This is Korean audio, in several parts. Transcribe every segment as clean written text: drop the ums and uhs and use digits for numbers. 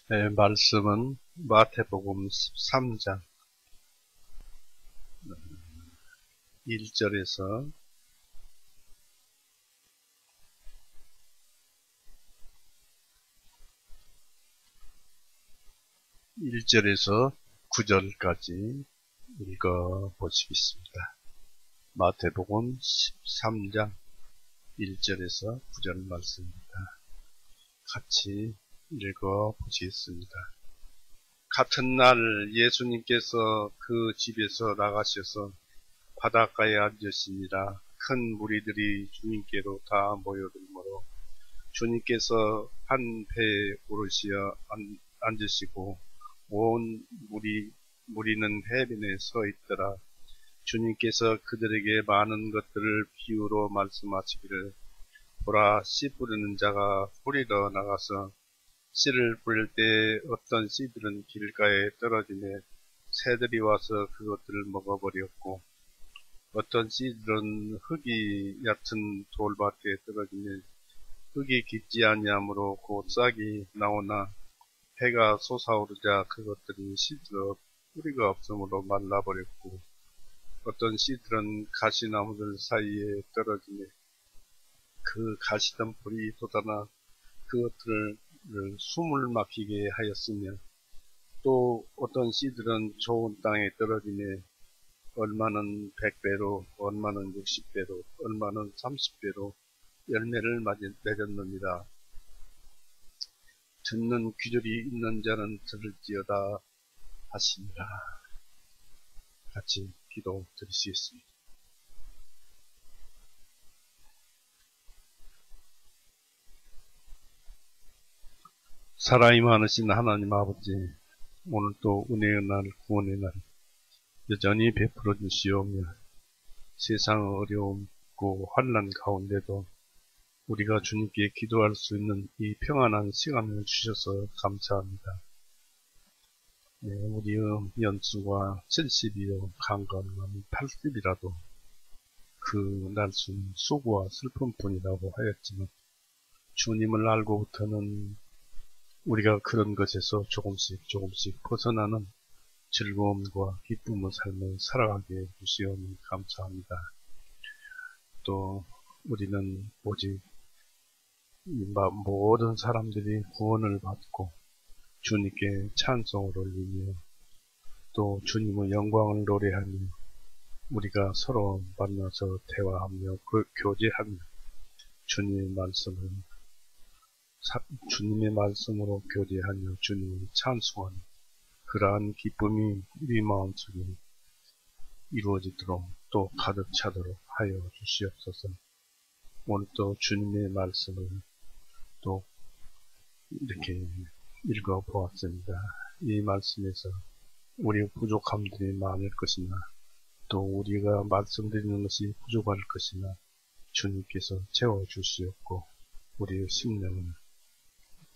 말씀은 마태복음 13장 1절에서 9절까지 읽어보시겠습니다. 마태복음 13장 1절에서 9절 말씀입니다. 같이 읽어보시겠습니다. 같은 날 예수님께서 그 집에서 나가셔서 바닷가에 앉으시니라. 큰 무리들이 주님께로 다 모여들므로 주님께서 한 배에 오르시어 앉으시고 온 무리는 해변에 서 있더라. 주님께서 그들에게 많은 것들을 비유로 말씀하시기를, 보라, 씨 뿌리는 자가 뿌리러 나가서 씨를 뿌릴 때 어떤 씨들은 길가에 떨어지며 새들이 와서 그것들을 먹어버렸고, 어떤 씨들은 흙이 얕은 돌밭에 떨어지며 흙이 깊지 아니하므로 곧 싹이 나오나 해가 솟아오르자 그것들이 시들어 뿌리가 없으므로 말라버렸고, 어떤 씨들은 가시나무들 사이에 떨어지며 그 가시덤불이 돋아나 그것들을 숨을 막히게 하였으며, 또 어떤 씨들은 좋은 땅에 떨어지며 얼마는 100배로, 얼마는 60배로, 얼마는 30배로 열매를 맺었느니라. 듣는 귀들이 있는 자는 들을지어다 하시니라. 같이 기도 드리시겠습니다. 사랑이 많으신 하나님 아버지, 오늘 또 은혜의 날, 구원의 날 여전히 베풀어 주시오며, 세상 어려움고 환난 가운데도 우리가 주님께 기도할 수 있는 이 평안한 시간을 주셔서 감사합니다. 우리의 연수가 70이요 강건한 80이라도 그 날수는 수고와 슬픔뿐이라고 하였지만, 주님을 알고부터는 우리가 그런 것에서 조금씩 벗어나는 즐거움과 기쁨의 삶을 살아가게 해주시오니 감사합니다. 또 우리는 오직 모든 사람들이 구원을 받고 주님께 찬송을 올리며 또 주님의 영광을 노래하며 우리가 서로 만나서 대화하며 교제하며 주님의 말씀으로 교제하며 주님을 찬송하는 그러한 기쁨이 우리 마음속에 이루어지도록 또 가득 차도록 하여 주시옵소서. 오늘도 주님의 말씀을 또 이렇게 읽어보았습니다. 이 말씀에서 우리의 부족함들이 많을 것이나 또 우리가 말씀드리는 것이 부족할 것이나 주님께서 채워주시옵고 우리의 심령을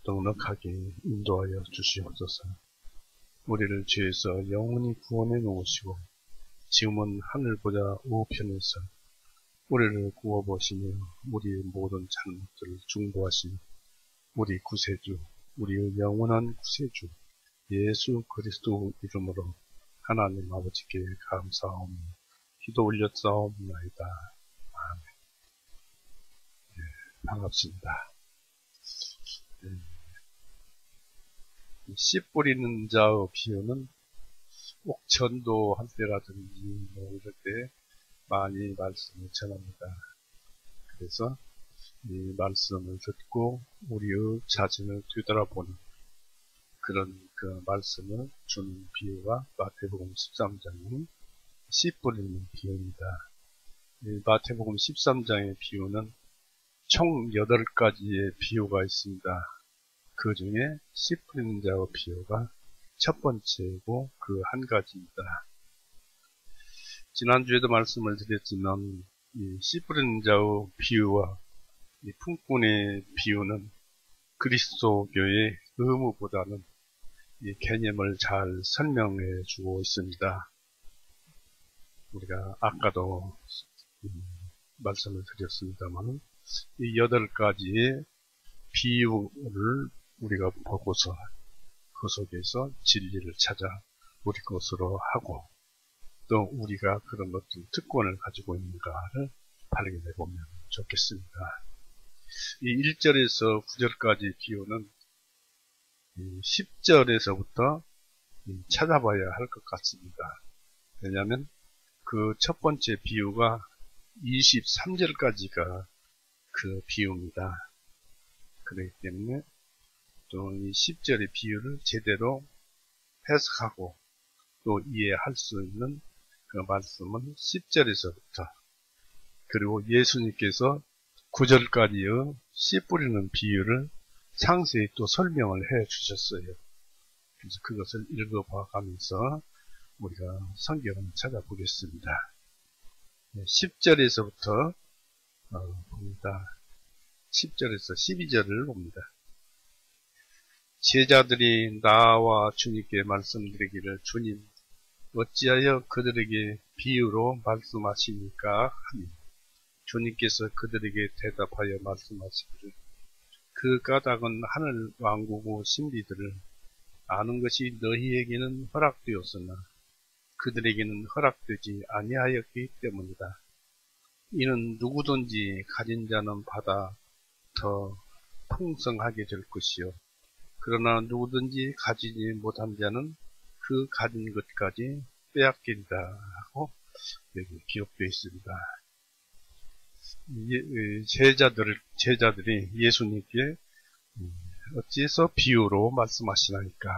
넉넉하게 인도하여 주시옵소서. 우리를 죄에서 영원히 구원해 놓으시고 지금은 하늘보다 우편에서 우리를 구워보시며 우리의 모든 잘못들을 중보하시며 우리 구세주, 우리의 영원한 구세주 예수 그리스도 이름으로 하나님 아버지께 감사하며 기도 올렸사옵나이다. 아멘. 반갑습니다. 씨 뿌리는 자의 비유는 꼭 전도할 때라든지 이럴 때 많이 말씀을 전합니다. 그래서 이 말씀을 듣고 우리의 자신을 되돌아보는 그런 그 말씀을 주는 비유가 마태복음 13장의 씨 뿌리는 비유입니다. 이 마태복음 13장의 비유는 총 8가지의 비유가 있습니다. 그 중에 씨 뿌리는 자의 비유가 첫 번째고 그 한 가지입니다. 지난주에도 말씀을 드렸지만 이 씨 뿌리는 자의 비유와 이 품꾼의 비유는 그리스도교의 의무보다는 이 개념을 잘 설명해 주고 있습니다. 우리가 아까도 말씀을 드렸습니다만 이 8가지의 비유를 우리가 보고서 그 속에서 진리를 찾아 우리 것으로 하고 또 우리가 그런 어떤 특권을 가지고 있는가를 발견해 보면 좋겠습니다. 이 1절에서 9절까지 비유는 10절에서부터 찾아봐야 할 것 같습니다. 왜냐하면 그 첫 번째 비유가 23절까지가 그 비유입니다. 그렇기 때문에 또 이 10절의 비유를 제대로 해석하고 또 이해할 수 있는 그 말씀은 10절에서부터 그리고 예수님께서 9절까지의 씨 뿌리는 비유를 상세히 또 설명을 해 주셨어요. 그래서 그것을 읽어봐가면서 우리가 성경을 찾아보겠습니다. 10절에서부터 봅니다. 10절에서 12절을 봅니다. 제자들이 나와 주님께 말씀드리기를 주님 어찌하여 그들에게 비유로 말씀하시니까 하니 주님께서 그들에게 대답하여 말씀하시기를 그 까닭은 하늘 왕국의 신비들을 아는 것이 너희에게는 허락되었으나 그들에게는 허락되지 아니하였기 때문이다. 이는 누구든지 가진 자는 받아 더 풍성하게 될 것이요 그러나 누구든지 가지지 못한 자는 그 가진 것까지 빼앗긴다 하고 여기 기록되어 있습니다. 제자들이 예수님께 어찌해서 비유로 말씀하시나이까.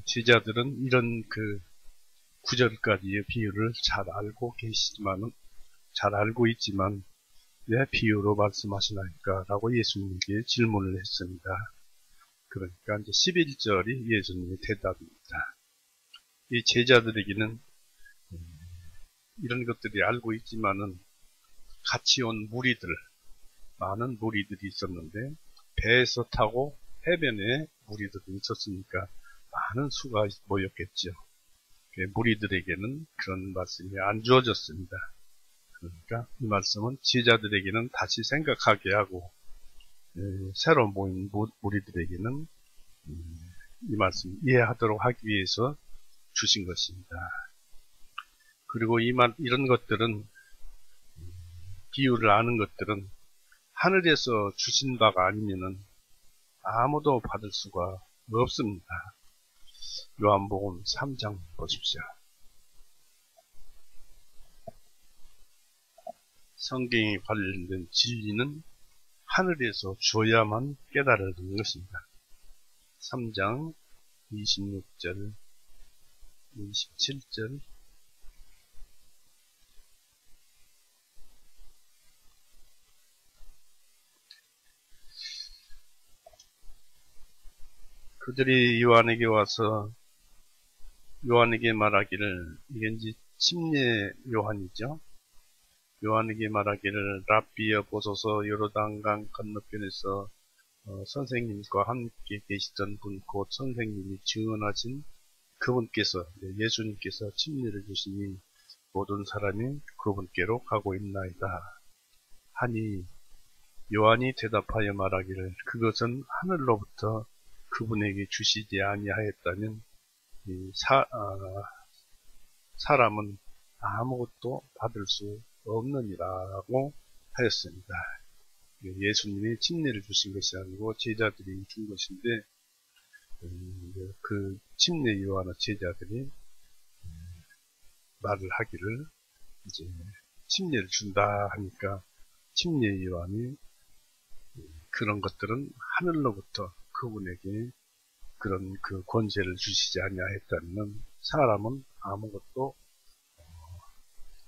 제자들은 이런 그 9절까지의 비유를 잘 알고 있지만 왜 비유로 말씀하시나이까 라고 예수님께 질문을 했습니다. 그러니까 이제 11절이 예수님의 대답입니다. 이 제자들에게는 이런 것들이 알고 있지만은 같이 온 많은 무리들이 있었는데 배에서 타고 해변에 무리들이 있었으니까 많은 수가 모였겠죠. 무리들에게는 그런 말씀이 안 주어졌습니다. 그러니까 이 말씀은 제자들에게는 다시 생각하게 하고 새로 모인 무리들에게는 이 말씀 이해하도록 하기 위해서 주신 것입니다. 그리고 이런 것들은 비유를 아는 것들은 하늘에서 주신 바가 아니면은 아무도 받을 수가 없습니다. 요한복음 3장 보십시오. 성경에 관련된 진리는 하늘에서 줘야만 깨달아지는 것입니다. 3장 26절, 27절 그들이 요한에게 와서 요한에게 말하기를 이게 이제 침례 요한이죠. 요한에게 말하기를 랍비여 보소서 요르단강 건너편에서 선생님과 함께 계시던 분 곧 선생님이 증언하신 그분께서 예수님께서 침례를 주시니 모든 사람이 그분께로 가고 있나이다 하니 요한이 대답하여 말하기를 그것은 하늘로부터 그분에게 주시지 아니하였다면 사람은 아무것도 받을 수 없느니라고 하였습니다. 예수님이 침례를 주신 것이 아니고 제자들이 준 것인데 그 침례 요한의 제자들이 말을 하기를 이제 침례를 준다 하니까 침례 요한이 그런 것들은 하늘로부터 그분에게 그런 그 권세를 주시지 아니하였다면 사람은 아무것도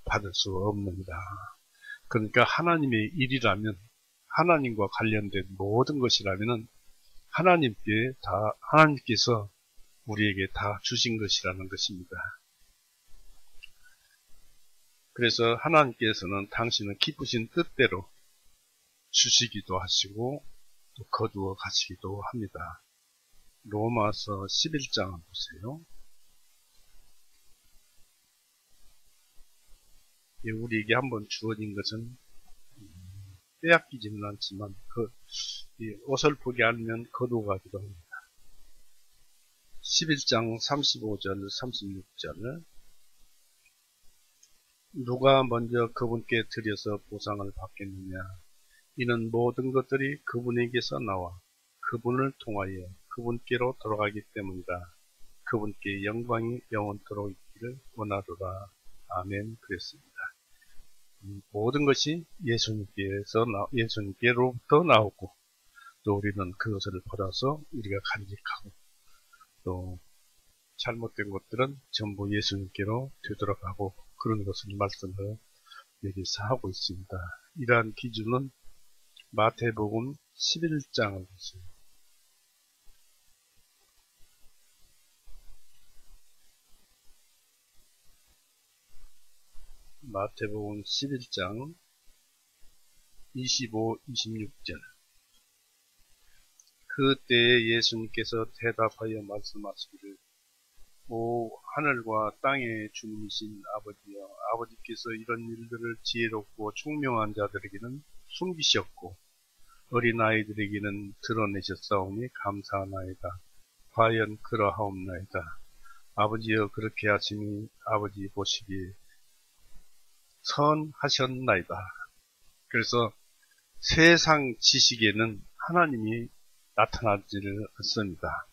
받을 수 없는다. 그러니까 하나님의 일이라면 하나님과 관련된 모든 것이라면 하나님께서 우리에게 다 주신 것이라는 것입니다. 그래서 하나님께서는 당신은 기쁘신 뜻대로 주시기도 하시고 또 거두어 가시기도 합니다. 로마서 11장 보세요. 우리에게 한번 주어진 것은 빼앗기지는 않지만 어설프게 알면 거두어 가기도 합니다. 11장 35절 36절 누가 먼저 그분께 드려서 보상을 받겠느냐. 이는 모든 것들이 그분에게서 나와 그분을 통하여 그분께로 돌아가기 때문이다. 그분께 영광이 영원토록 있기를 원하노라. 아멘. 그랬습니다. 모든 것이 예수님께로부터 나오고 또 우리는 그것을 받아서 우리가 간직하고 또 잘못된 것들은 전부 예수님께로 되돌아가고 그런 것을 말씀을 여기서 하고 있습니다. 이러한 기준은 마태복음 11장을 보세요. 마태복음 11장 25, 26절 그때에 예수님께서 대답하여 말씀하시기를 오 하늘과 땅의 주님이신 아버지여, 아버지께서 이런 일들을 지혜롭고 총명한 자들에게는 숨기셨고 어린아이들에게는 드러내셨사오니 감사하나이다. 과연 그러하옵나이다. 아버지여 그렇게 하시니 아버지 보시기에 선하셨나이다. 그래서 세상 지식에는 하나님이 나타나지를 않습니다.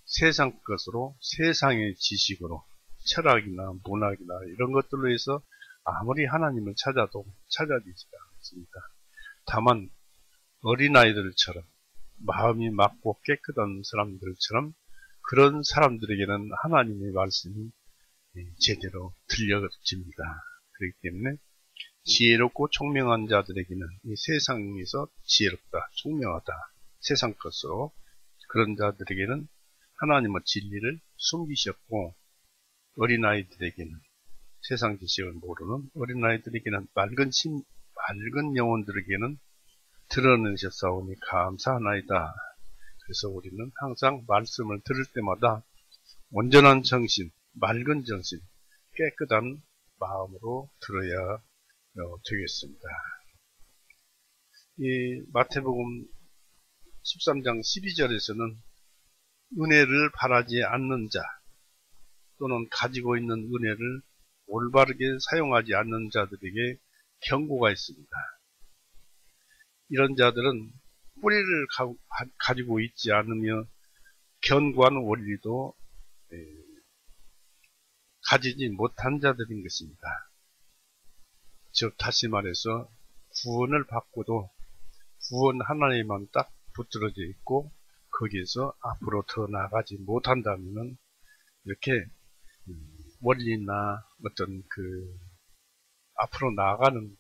세상 것으로 세상의 지식으로 철학이나 문학이나 이런 것들로 해서 아무리 하나님을 찾아도 찾아지지가 않습니다. 다만 어린아이들처럼 마음이 맑고 깨끗한 사람들처럼 그런 사람들에게는 하나님의 말씀이 제대로 들려집니다. 그렇기 때문에 지혜롭고 총명한 자들에게는 이 세상에서 지혜롭다, 총명하다, 세상 것으로 그런 자들에게는 하나님의 진리를 숨기셨고 어린아이들에게는 세상 지식을 모르는 어린아이들에게는 맑은 영혼들에게는 드러내셨사오니 감사하나이다. 그래서 우리는 항상 말씀을 들을 때마다 온전한 정신, 맑은 정신, 깨끗한 마음으로 들어야 되겠습니다. 이 마태복음 13장 12절에서는 은혜를 바라지 않는 자 또는 가지고 있는 은혜를 올바르게 사용하지 않는 자들에게 경고가 있습니다. 이런 자들은 뿌리를 가지고 있지 않으며 견고한 원리도 가지지 못한 자들인 것입니다. 즉 다시 말해서 구원을 받고도 구원 하나에만 딱 붙들어져 있고 거기에서 앞으로 더 나아가지 못한다면 이렇게 원리나 어떤 앞으로 나아가는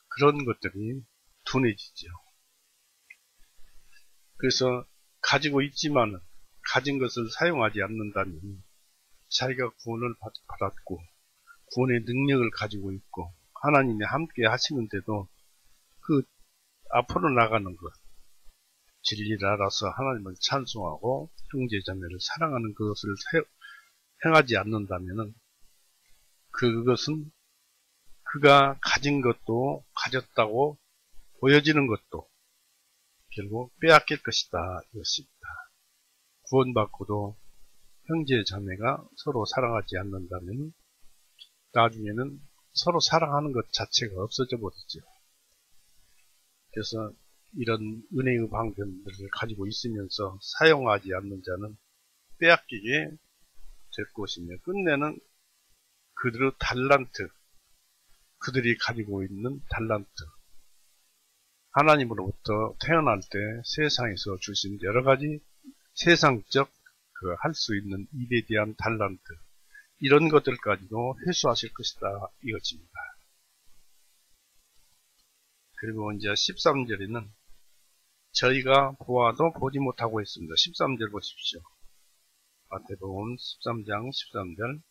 그런 것들이 둔해지죠. 그래서 가지고 있지만 가진 것을 사용하지 않는다면 자기가 구원을 받았고 구원의 능력을 가지고 있고 하나님이 함께 하시는데도 그 앞으로 나가는 것, 진리를 알아서 하나님을 찬송하고 형제자매를 사랑하는 그것을 행하지 않는다면 그것은 그가 가진 것도 가졌다고 보여지는 것도 결국 빼앗길 것이다 이것입니다. 구원받고도 형제자매가 서로 사랑하지 않는다면 나중에는 서로 사랑하는 것 자체가 없어져 버리죠. 그래서 이런 은혜의 방편들을 가지고 있으면서 사용하지 않는 자는 빼앗기게 될 것이며 끝내는 그들의 달란트, 그들이 가지고 있는 달란트, 하나님으로부터 태어날 때 세상에서 주신 여러가지 세상적 할 수 있는 일에 대한 달란트, 이런 것들까지도 회수하실 것이다 이것입니다. 그리고 이제 13절에는 저희가 보아도 보지 못하고 있습니다. 13절 보십시오. 마태복음 13장 13절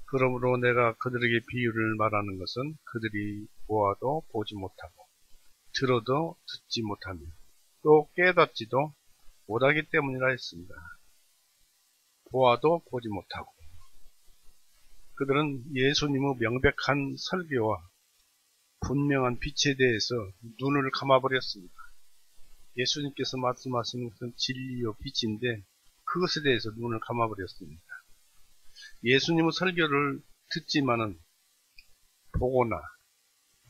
그러므로 내가 그들에게 비유를 말하는 것은 그들이 보아도 보지 못하고 들어도 듣지 못하며 또 깨닫지도 못하기 때문이라 했습니다. 보아도 보지 못하고 그들은 예수님의 명백한 설교와 분명한 빛에 대해서 눈을 감아버렸습니다. 예수님께서 말씀하시는 것은 진리요 빛인데 그 그것에 대해서 눈을 감아버렸습니다. 예수님의 설교를 듣지만은 보거나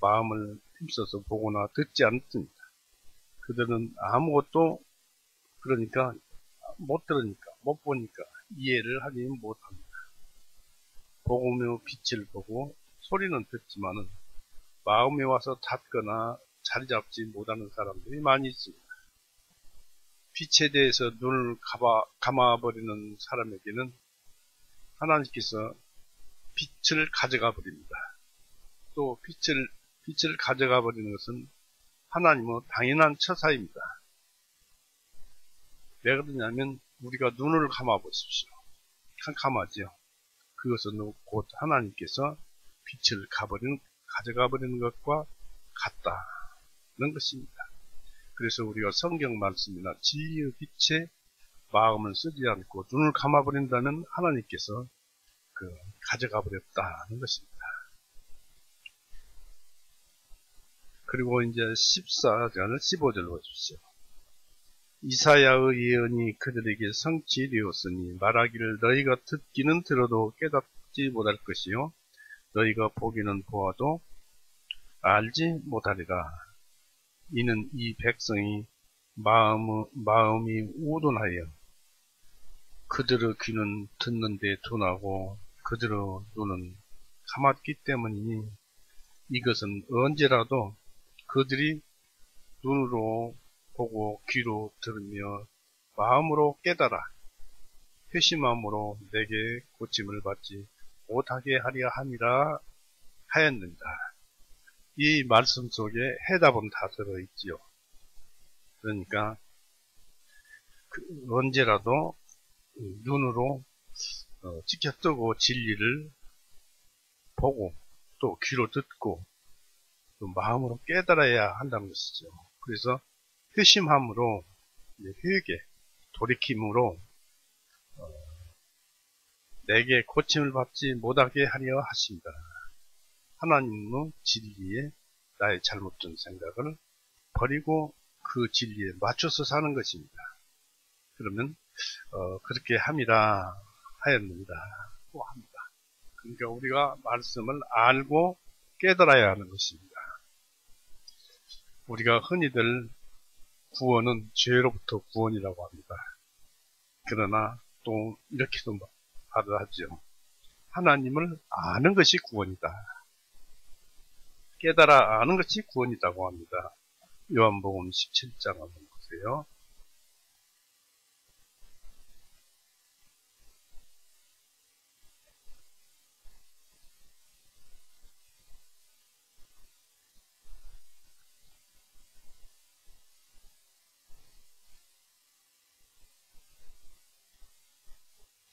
마음을 힘써서 보거나 듣지 않습니다. 그들은 아무것도 그러니까 못 들으니까 못 보니까 이해를 하지 못합니다. 보며 빛을 보고 소리는 듣지만은 마음에 와서 닿거나 자리 잡지 못하는 사람들이 많이 있습니다. 빛에 대해서 눈을 감아버리는 사람에게는 하나님께서 빛을 가져가 버립니다. 또 빛을 가져가 버리는 것은 하나님의 당연한 처사입니다. 왜 그러냐면 우리가 눈을 감아 보십시오. 캄캄하지요. 그것은 곧 하나님께서 빛을 가져가 버리는 것과 같다는 것입니다. 그래서 우리가 성경 말씀이나 진리의 빛에 마음을 쓰지 않고 눈을 감아 버린다면 하나님께서 가져가 버렸다는 것입니다. 그리고 이제 14절 15절 보십시오. 이사야의 예언이 그들에게 성취되었으니 말하기를 너희가 듣기는 들어도 깨닫지 못할 것이요 너희가 보기는 보아도 알지 못하리라. 이는 이 백성이 마음이 우둔하여 그들의 귀는 듣는데 둔하고 그들의 눈은 감았기 때문이니 이것은 언제라도 그들이 눈으로 보고 귀로 들으며 마음으로 깨달아 회심함으로 내게 고침을 받지 못하게 하려 함이라 하였는다. 이 말씀 속에 해답은 다 들어있지요. 그러니까 언제라도 눈으로 지켜뜨고 진리를 보고 또 귀로 듣고 또 마음으로 깨달아야 한다는 것이죠. 그래서 회심함으로 회개, 돌이킴으로 내게 고침을 받지 못하게 하려 하십니다. 하나님의 진리에 나의 잘못된 생각을 버리고 그 진리에 맞춰서 사는 것입니다. 그러면 그렇게 함이라 하였는다. 또 합니다. 그러니까 우리가 말씀을 알고 깨달아야 하는 것입니다. 우리가 흔히들 구원은 죄로부터 구원이라고 합니다. 그러나 또 이렇게도 말을 하죠. 하나님을 아는 것이 구원이다. 깨달아 아는 것이 구원이라고 합니다. 요한복음 17장 한번 보세요.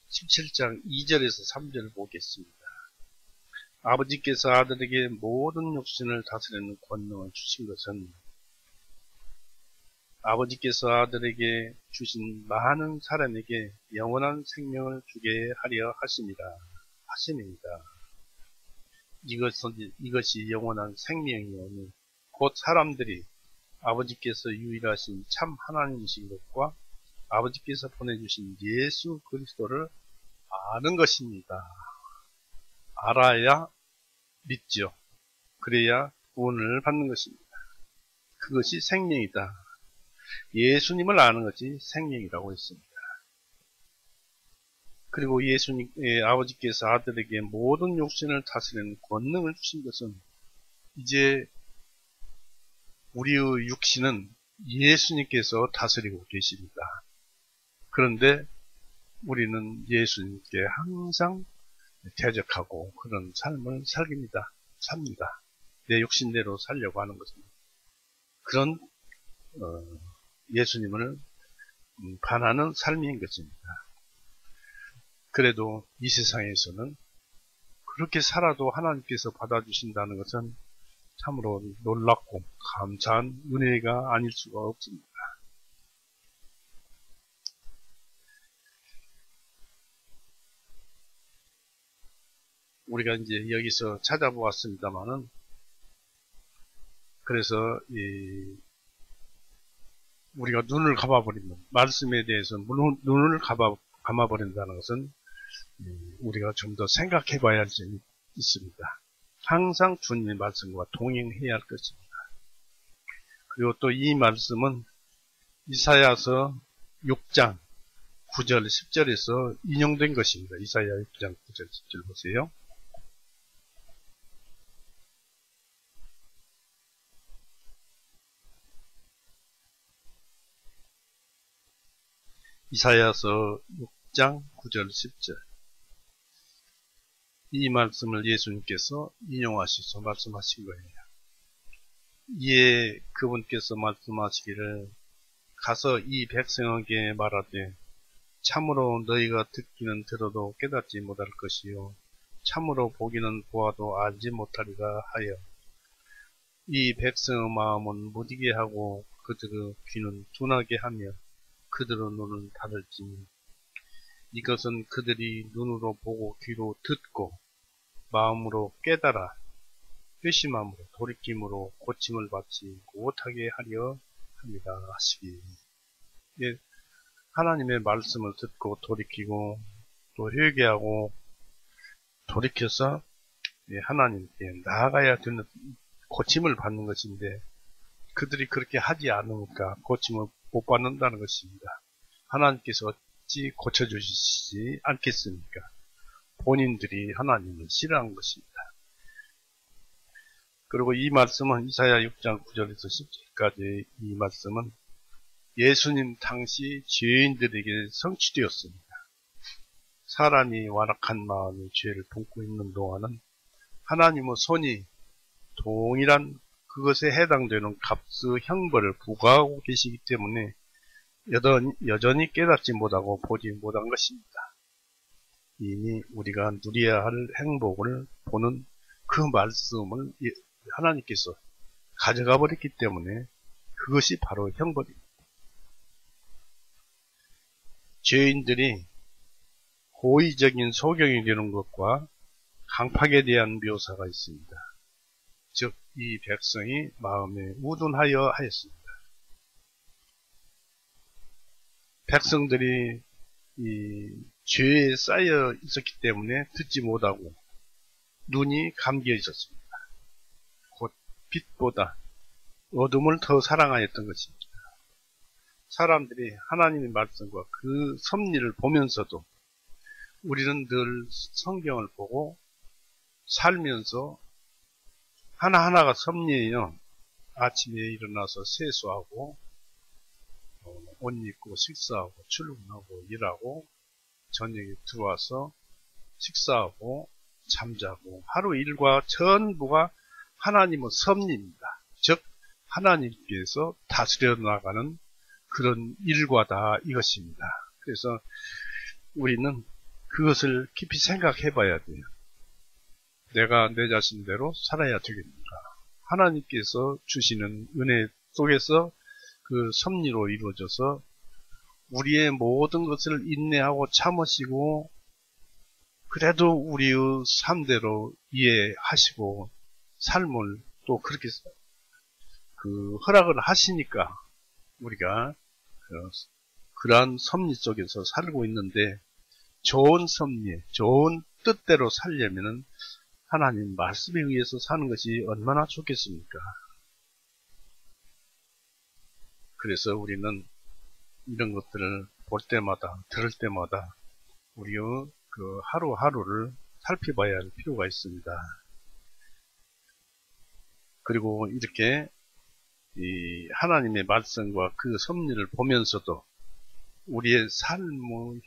(17장) 2절에서 3절을 보겠습니다. 아버지께서 아들에게 모든 육신을 다스리는 권능을 주신 것은 아버지께서 아들에게 주신 많은 사람에게 영원한 생명을 주게 하려 하심입니다. 이것이 영원한 생명이오니 곧 사람들이 아버지께서 유일하신 참 하나님이신 것과 아버지께서 보내주신 예수 그리스도를 아는 것입니다. 알아야 믿죠. 그래야 구원을 받는 것입니다. 그것이 생명이다. 예수님을 아는 것이 생명이라고 했습니다. 그리고 아버지께서 아들에게 모든 육신을 다스리는 권능을 주신 것은 이제 우리의 육신은 예수님께서 다스리고 계십니다. 그런데 우리는 예수님께 항상 대적하고 그런 삶을 삽니다. 내 욕심대로 살려고 하는 것입니다. 그런 예수님을 반하는 삶인 것입니다. 그래도 이 세상에서는 그렇게 살아도 하나님께서 받아주신다는 것은 참으로 놀랍고 감사한 은혜가 아닐 수가 없습니다. 우리가 이제 여기서 찾아보았습니다만은 그래서 우리가 눈을 감아버리면 말씀에 대해서 눈을 감아버린다는 것은 우리가 좀 더 생각해 봐야 할 점이 있습니다. 항상 주님의 말씀과 동행해야 할 것입니다. 그리고 또 이 말씀은 이사야서 6장 9절 10절에서 인용된 것입니다. 이사야 6장 9절 10절 보세요. 이사야서 6장 9절 10절. 이 말씀을 예수님께서 인용하셔서 말씀하신 거예요. 이에 그분께서 말씀하시기를 가서 이 백성에게 말하되 참으로 너희가 듣기는 들어도 깨닫지 못할 것이요 참으로 보기는 보아도 알지 못하리라 하여 이 백성의 마음은 무디게 하고 그들의 귀는 둔하게 하며 그들의 눈은 닫을지니 이것은 그들이 눈으로 보고 귀로 듣고 마음으로 깨달아 회심함으로 돌이킴으로 고침을 받지 못하게 하려 합니다 하시기. 예, 하나님의 말씀을 듣고 돌이키고 또 회개하고 돌이켜서 하나님께 나아가야 되는 고침을 받는 것인데 그들이 그렇게 하지 않으니까 고침을 못 받는다는 것입니다. 하나님께서 어찌 고쳐주시지 않겠습니까? 본인들이 하나님을 싫어한 것입니다. 그리고 이 말씀은 이사야 6장 9절에서 10절까지 이 말씀은 예수님 당시 죄인들에게 성취되었습니다. 사람이 완악한 마음의 죄를 품고 있는 동안은 하나님의 손이 동일한 그것에 해당되는 값의 형벌을 부과하고 계시기 때문에 여전히 깨닫지 못하고 보지 못한 것입니다. 이미 우리가 누려야 할 행복을 보는 그 말씀을 하나님께서 가져가 버렸기 때문에 그것이 바로 형벌입니다. 죄인들이 호의적인 소경이 되는 것과 강팍에 대한 묘사가 있습니다. 즉 이 백성이 마음에 우둔하여 하였습니다. 백성들이 이 죄에 쌓여 있었기 때문에 듣지 못하고 눈이 감겨 있었습니다. 곧 빛보다 어둠을 더 사랑하였던 것입니다. 사람들이 하나님의 말씀과 그 섭리를 보면서도 우리는 늘 성경을 보고 살면서 하나하나가 섭리예요. 아침에 일어나서 세수하고 옷 입고 식사하고 출근하고 일하고 저녁에 들어와서 식사하고 잠자고 하루 일과 전부가 하나님의 섭리입니다. 즉 하나님께서 다스려 나가는 그런 일과다 이것입니다. 그래서 우리는 그것을 깊이 생각해 봐야 돼요. 내가 내 자신대로 살아야 되겠는가. 하나님께서 주시는 은혜 속에서 그 섭리로 이루어져서 우리의 모든 것을 인내하고 참으시고 그래도 우리의 삶대로 이해하시고 삶을 또 그렇게 허락을 하시니까 우리가 그러한 섭리 속에서 살고 있는데 좋은 섭리, 좋은 뜻대로 살려면은 하나님 말씀에 의해서 사는 것이 얼마나 좋겠습니까? 그래서 우리는 이런 것들을 볼 때마다, 들을 때마다 우리의 그 하루하루를 살펴봐야 할 필요가 있습니다. 그리고 이렇게 이 하나님의 말씀과 그 섭리를 보면서도 우리의 삶의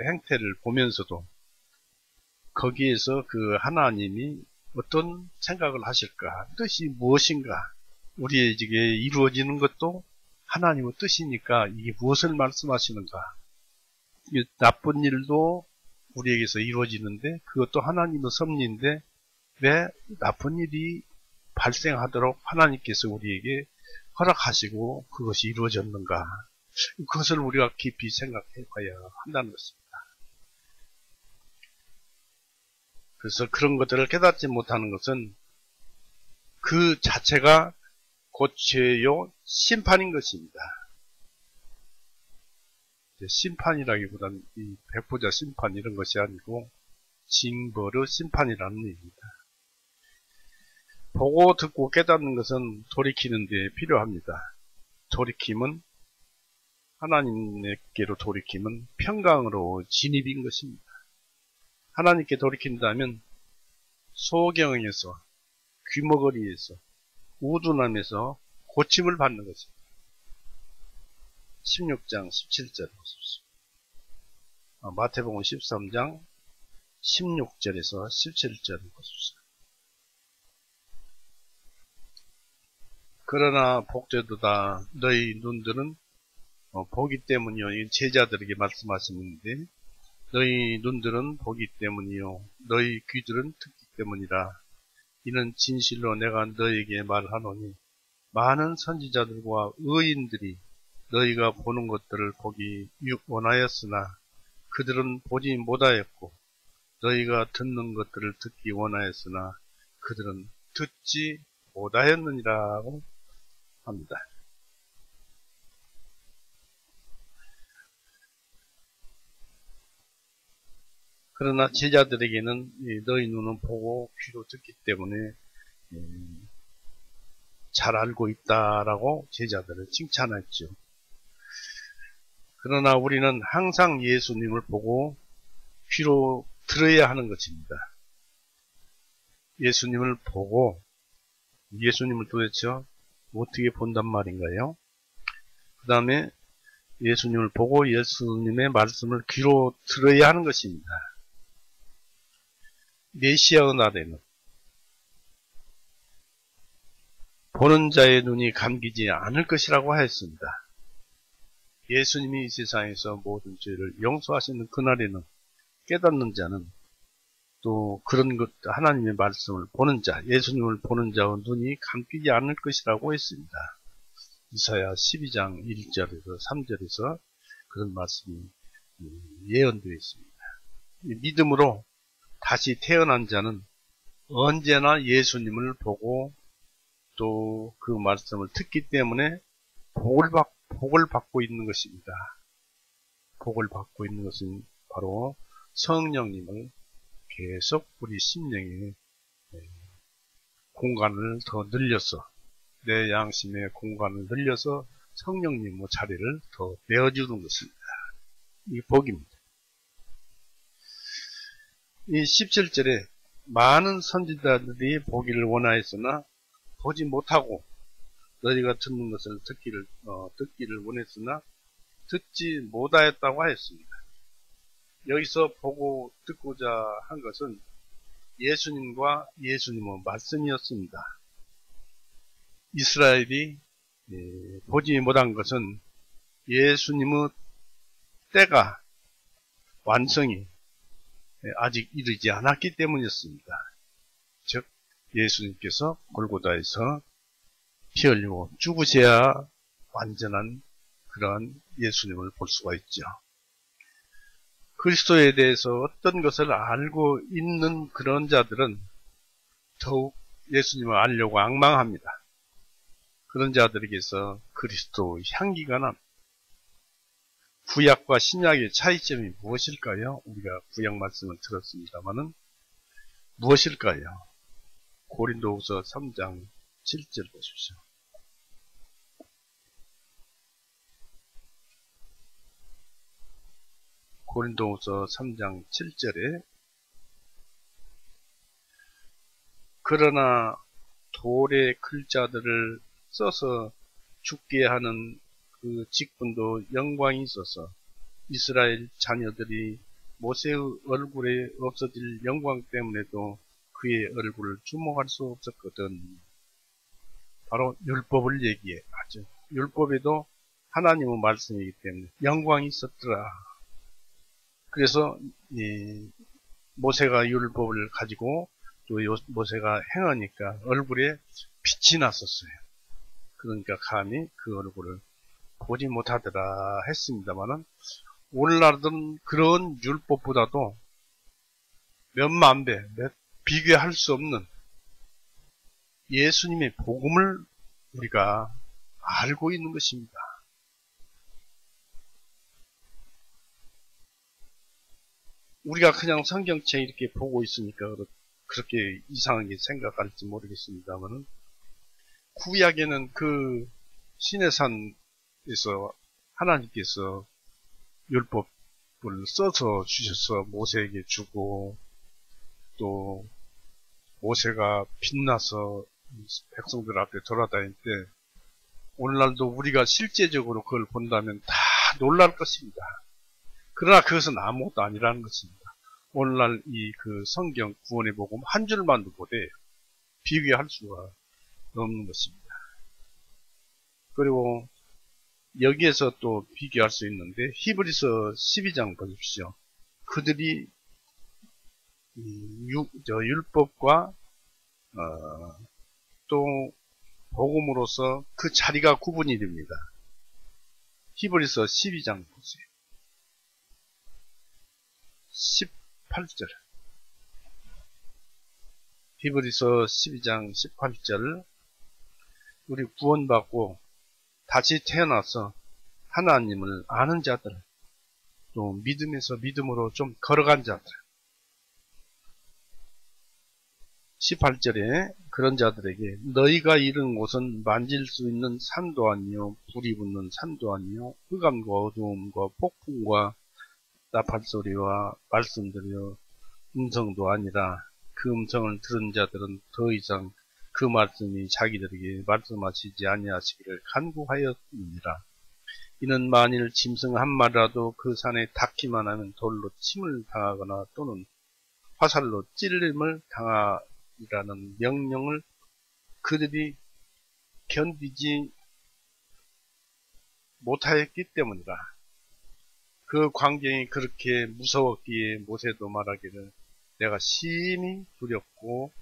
행태를 보면서도 거기에서 그 하나님이 어떤 생각을 하실까? 뜻이 무엇인가? 우리에게 이루어지는 것도 하나님의 뜻이니까 이게 무엇을 말씀하시는가? 나쁜 일도 우리에게서 이루어지는데 그것도 하나님의 섭리인데 왜 나쁜 일이 발생하도록 하나님께서 우리에게 허락하시고 그것이 이루어졌는가? 그것을 우리가 깊이 생각해 봐야 한다는 것입니다. 그래서 그런 것들을 깨닫지 못하는 것은 그 자체가 곧 죄요 심판인 것입니다. 심판이라기보다는 이 백보자 심판 이런 것이 아니고 징벌의 심판이라는 얘기입니다. 보고 듣고 깨닫는 것은 돌이키는 데 필요합니다. 돌이킴은 하나님께로 돌이킴은 평강으로 진입인 것입니다. 하나님께 돌이킨다면 소경에서 귀머거리에서 우둔함에서 고침을 받는 것입니다. 16장 17절 보십시오. 마태복음 13장 16절에서 17절 보십시오. 그러나 복되도다 너희 눈들은 보기 때문이요. 제자들에게 말씀하시는데 너희 눈들은 보기 때문이요 너희 귀들은 듣기 때문이라. 이는 진실로 내가 너희에게 말하노니 많은 선지자들과 의인들이 너희가 보는 것들을 보기 원하였으나 그들은 보지 못하였고 너희가 듣는 것들을 듣기 원하였으나 그들은 듣지 못하였느니라고 합니다. 그러나 제자들에게는 너희 눈은 보고 귀로 듣기 때문에 잘 알고 있다라고 제자들을 칭찬했죠. 그러나 우리는 항상 예수님을 보고 귀로 들어야 하는 것입니다. 예수님을 보고 예수님을 도대체 어떻게 본단 말인가요? 그 다음에 예수님을 보고 예수님의 말씀을 귀로 들어야 하는 것입니다. 메시아의 날에는 보는 자의 눈이 감기지 않을 것이라고 하였습니다. 예수님이 이 세상에서 모든 죄를 용서하시는 그날에는 깨닫는 자는 또 그런 것 하나님의 말씀을 보는 자, 예수님을 보는 자의 눈이 감기지 않을 것이라고 했습니다. 이사야 12장 1절에서 3절에서 그런 말씀이 예언되어 있습니다. 믿음으로 다시 태어난 자는 언제나 예수님을 보고 또 그 말씀을 듣기 때문에 복을 받고 있는 것입니다. 복을 받고 있는 것은 바로 성령님을 계속 우리 심령에 공간을 더 늘려서 내 양심의 공간을 늘려서 성령님의 자리를 더 내어주는 것입니다. 이 복입니다. 이 17절에 많은 선지자들이 보기를 원하였으나 보지 못하고 너희가 듣는 것을 듣기를 원했으나 듣지 못하였다고 하였습니다. 여기서 보고 듣고자 한 것은 예수님과 예수님의 말씀이었습니다. 이스라엘이 보지 못한 것은 예수님의 때가 완성이 아직 이르지 않았기 때문이었습니다. 즉 예수님께서 골고다에서 피 흘리고 죽으셔야 완전한 그러한 예수님을 볼 수가 있죠. 그리스도에 대해서 어떤 것을 알고 있는 그런 자들은 더욱 예수님을 알려고 앙망합니다. 그런 자들에게서 그리스도의 향기가 납니다. 구약과 신약의 차이점이 무엇일까요? 우리가 구약 말씀을 들었습니다마는 무엇일까요? 고린도후서 3장 7절 보십시오. 고린도후서 3장 7절에 그러나 돌의 글자들을 써서 죽게 하는 그 직분도 영광이 있어서 이스라엘 자녀들이 모세의 얼굴에 없어질 영광 때문에도 그의 얼굴을 주목할 수 없었거든. 바로 율법을 얘기하죠. 율법에도 하나님의 말씀이기 때문에 영광이 있었더라. 그래서 모세가 율법을 가지고 또 모세가 행하니까 얼굴에 빛이 났었어요. 그러니까 감히 그 얼굴을 보지 못하더라 했습니다만은 오늘날은 그런 율법보다도 몇만 배, 비교할 수 없는 예수님의 복음을 우리가 알고 있는 것입니다. 우리가 그냥 성경책 이렇게 보고 있으니까 그렇게 이상하게 생각할지 모르겠습니다만은, 구약에는 그 시내산에서 하나님께서 율법을 써서 주셔서 모세에게 주고, 또 모세가 빛나서 백성들 앞에 돌아다닐 때, 오늘날도 우리가 실제적으로 그걸 본다면 다 놀랄 것입니다. 그러나 그것은 아무것도 아니라는 것입니다. 오늘날 이 그 성경 구원의 복음 한 줄만도 못해요. 비교할 수가 없는 것입니다. 그리고 여기에서 또 비교할 수 있는데, 히브리서 12장 보십시오. 그들이 율법과 또 복음으로서 그 자리가 구분이 됩니다. 히브리서 12장 보세요. 18절. 히브리서 12장 18절. 우리 구원받고 다시 태어나서 하나님을 아는 자들, 또 믿음에서 믿음으로 좀 걸어간 자들. 18절에 그런 자들에게 너희가 이른 곳은 만질 수 있는 산도 아니요 불이 붙는 산도 아니요 흑암과 어두움과 폭풍과 나팔소리와 말씀들이요 음성도 아니라, 그 음성을 들은 자들은 더 이상 그 말씀이 자기들에게 말씀하시지 아니하시기를 간구하였느니라. 이는 만일 짐승 한 마리라도 그 산에 닿기만 하면 돌로 침을 당하거나 또는 화살로 찔림을 당하라는 명령을 그들이 견디지 못하였기 때문이라. 그 광경이 그렇게 무서웠기에 모세도 말하기를 내가 심히 두렵고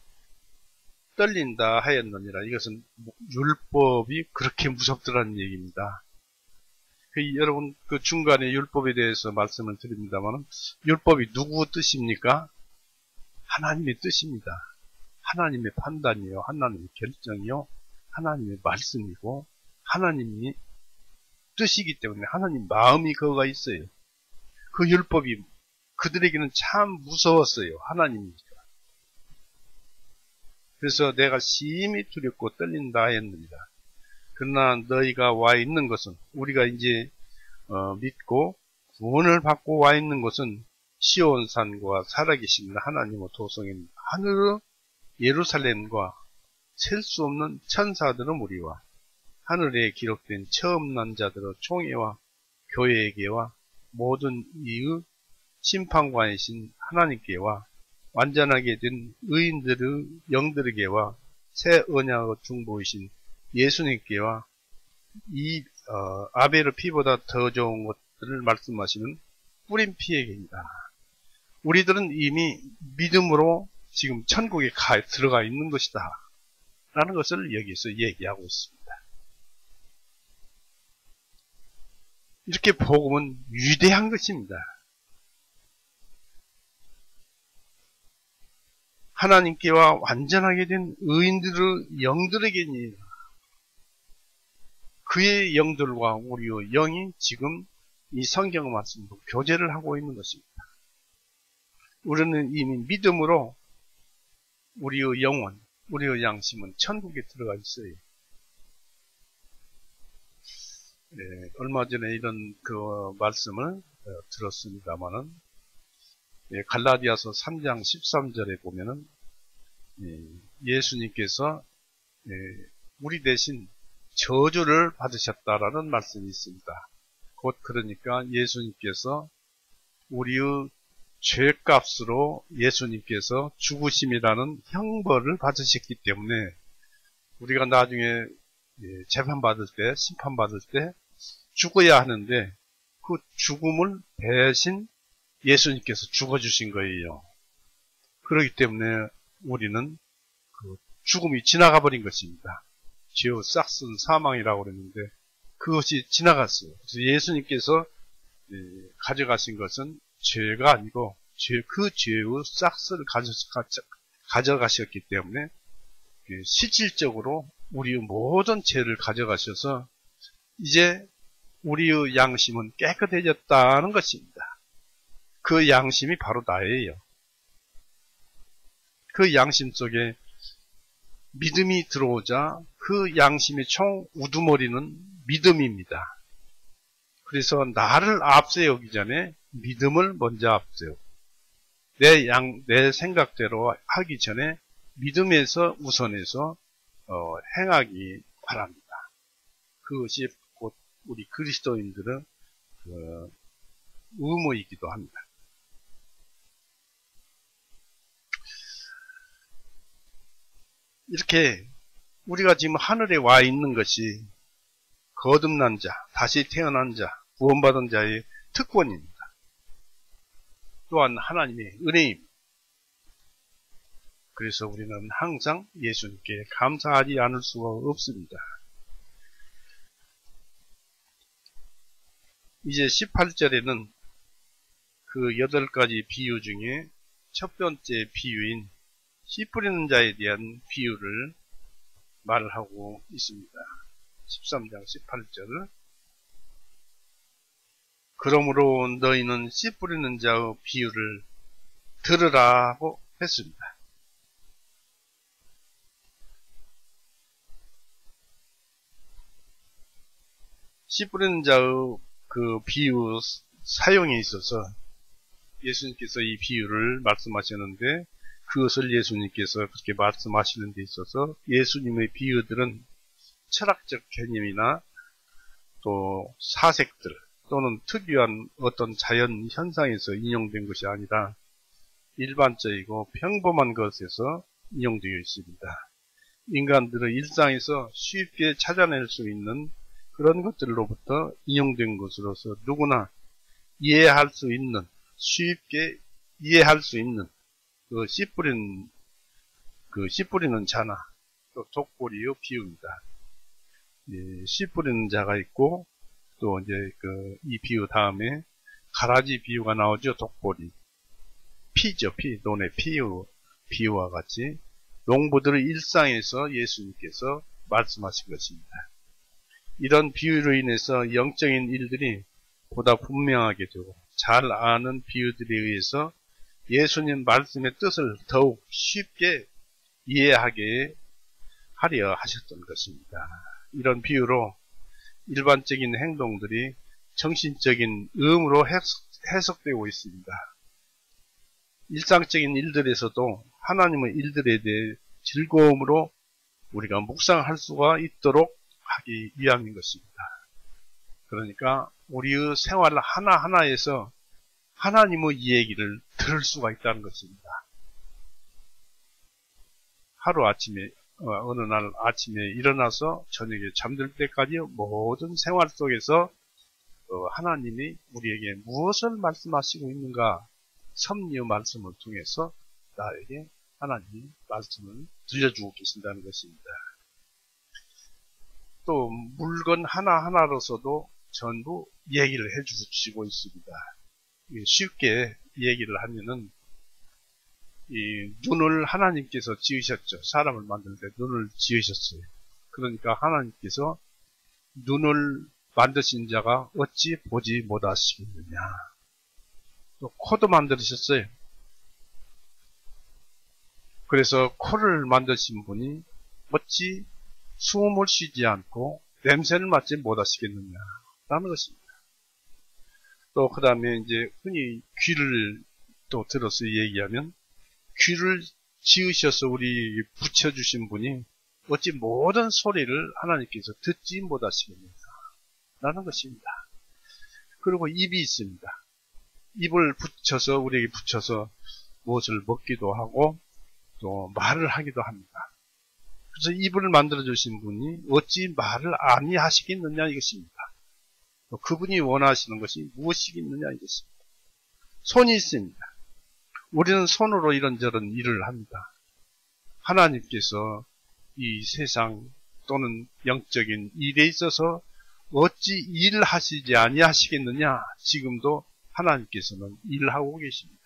떨린다 하였느니라. 이것은 율법이 그렇게 무섭더라는 얘기입니다. 여러분 그 중간에 율법에 대해서 말씀을 드립니다만, 율법이 누구 뜻입니까? 하나님의 뜻입니다. 하나님의 판단이요, 하나님의 결정이요, 하나님의 말씀이고 하나님이 뜻이기 때문에 하나님 마음이 그거가 있어요. 그 율법이 그들에게는 참 무서웠어요. 하나님이니까. 그래서 내가 심히 두렵고 떨린다 했느니라. 그러나 너희가 와 있는 것은, 우리가 이제 믿고 구원을 받고 와 있는 것은 시온산과 살아계신 하나님의 도성인 하늘 예루살렘과 셀 수 없는 천사들의 무리와 하늘에 기록된 처음 난 자들의 총회와 교회에게와 모든 이의 심판관이신 하나님께와 완전하게 된 의인들의 영들에게와 새 언약의 중보이신 예수님께와 이 아벨의 피보다 더 좋은 것들을 말씀하시는 뿌린 피에게입니다. 우리들은 이미 믿음으로 지금 천국에 들어가 있는 것이다 라는 것을 여기서 얘기하고 있습니다. 이렇게 복음은 위대한 것입니다. 하나님께와 완전하게 된 의인들의 영들에게니, 그의 영들과 우리의 영이 지금 이 성경 말씀으로 교제를 하고 있는 것입니다. 우리는 이미 믿음으로 우리의 영혼, 우리의 양심은 천국에 들어가 있어요. 네, 얼마 전에 이런 그 말씀을 들었습니다만은, 갈라디아서 3장 13절에 보면은 예수님께서 우리 대신 저주를 받으셨다라는 말씀이 있습니다. 곧 그러니까 예수님께서 우리의 죄값으로 예수님께서 죽으심이라는 형벌을 받으셨기 때문에 우리가 나중에 재판받을 때, 심판받을 때 죽어야 하는데, 그 죽음을 대신 예수님께서 죽어주신 거예요. 그렇기 때문에 우리는 그 죽음이 지나가 버린 것입니다. 죄의 싹슨 사망이라고 그랬는데 그것이 지나갔어요. 그래서 예수님께서 가져가신 것은 죄가 아니고 그 죄의 싹스를 가져가셨기 때문에 실질적으로 우리의 모든 죄를 가져가셔서 이제 우리의 양심은 깨끗해졌다는 것입니다. 그 양심이 바로 나예요. 그 양심 속에 믿음이 들어오자 그 양심의 총 우두머리는 믿음입니다. 그래서 나를 앞세우기 전에 믿음을 먼저 앞세우고 내 생각대로 하기 전에 믿음에서 우선해서 행하기 바랍니다. 그것이 곧 우리 그리스도인들의 의무이기도 합니다. 이렇게 우리가 지금 하늘에 와 있는 것이 거듭난 자, 다시 태어난 자, 구원받은 자의 특권입니다. 또한 하나님의 은혜입니다. 그래서 우리는 항상 예수님께 감사하지 않을 수가 없습니다. 이제 18절에는 그 8가지 비유 중에 첫 번째 비유인 씨 뿌리는 자에 대한 비유를 말을 하고 있습니다. 13장 18절. 그러므로 너희는 씨 뿌리는 자의 비유를 들으라고 했습니다. 씨 뿌리는 자의 그 비유 사용에 있어서 예수님께서 이 비유를 말씀하셨는데 그것을 예수님께서 그렇게 말씀하시는 데 있어서 예수님의 비유들은 철학적 개념이나 또 사색들 또는 특유한 어떤 자연 현상에서 인용된 것이 아니라 일반적이고 평범한 것에서 인용되어 있습니다. 인간들의 일상에서 쉽게 찾아낼 수 있는 그런 것들로부터 인용된 것으로서 누구나 이해할 수 있는, 쉽게 이해할 수 있는 그 씨 뿌리는 자나 또 독보리의 비유입니다. 씨 뿌리는 자가 있고 또 이제 이 비유 다음에 가라지 비유가 나오죠. 독보리. 피죠. 피. 논의 비유와 같이 농부들의 일상에서 예수님께서 말씀하신 것입니다. 이런 비유로 인해서 영적인 일들이 보다 분명하게 되고 잘 아는 비유들에 의해서 예수님 말씀의 뜻을 더욱 쉽게 이해하게 하려 하셨던 것입니다. 이런 비유로 일반적인 행동들이 정신적인 의무로 해석되고 있습니다. 일상적인 일들에서도 하나님의 일들에 대해 즐거움으로 우리가 묵상할 수가 있도록 하기 위함인 것입니다. 그러니까 우리의 생활 하나하나에서 하나님의 이야기를 들을 수가 있다는 것입니다. 어느 날 아침에 일어나서 저녁에 잠들 때까지 모든 생활 속에서 하나님이 우리에게 무엇을 말씀하시고 있는가 섭리의 말씀을 통해서 나에게 하나님이 말씀을 들려주고 계신다는 것입니다. 또 물건 하나하나로서도 전부 얘기를 해주시고 있습니다. 쉽게 얘기를 하면은 이 눈을 하나님께서 지으셨죠. 사람을 만들 때 눈을 지으셨어요. 그러니까 하나님께서 눈을 만드신 자가 어찌 보지 못하시겠느냐. 또 코도 만드셨어요. 그래서 코를 만드신 분이 어찌 숨을 쉬지 않고 냄새를 맡지 못하시겠느냐 라는 것입니다. 또 그 다음에 이제 흔히 귀를 또 들어서 얘기하면 귀를 지으셔서 우리 붙여주신 분이 어찌 모든 소리를 하나님께서 듣지 못하시겠느냐 라는 것입니다. 그리고 입이 있습니다. 입을 붙여서 우리에게 붙여서 무엇을 먹기도 하고 또 말을 하기도 합니다. 그래서 입을 만들어주신 분이 어찌 말을 아니하시겠느냐 이것입니다. 그분이 원하시는 것이 무엇이겠느냐 이것입니다. 손이 있습니다. 우리는 손으로 이런저런 일을 합니다. 하나님께서 이 세상 또는 영적인 일에 있어서 어찌 일하시지 아니하시겠느냐 지금도 하나님께서는 일하고 계십니다.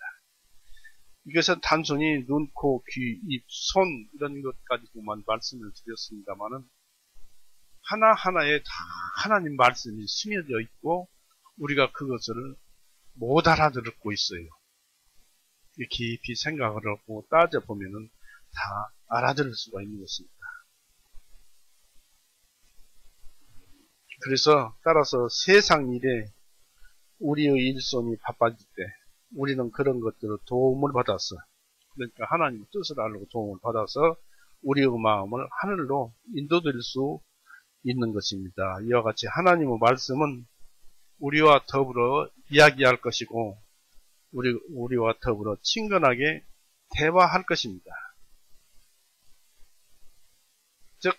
이것은 단순히 눈, 코, 귀, 입, 손 이런 것까지만 말씀을 드렸습니다마는 하나하나에 다 하나님 말씀이 스며져 있고 우리가 그것을 못 알아듣고 있어요. 깊이 생각을 하고 따져보면은 다 알아들을 수가 있는 것입니다. 그래서 따라서 세상 일에 우리의 일손이 바빠질 때 우리는 그런 것들을 도움을 받아서, 그러니까 하나님의 뜻을 알고 도움을 받아서 우리의 마음을 하늘로 인도될 수 있는 것입니다. 이와 같이 하나님의 말씀은 우리와 더불어 이야기할 것이고 우리와 더불어 친근하게 대화할 것입니다. 즉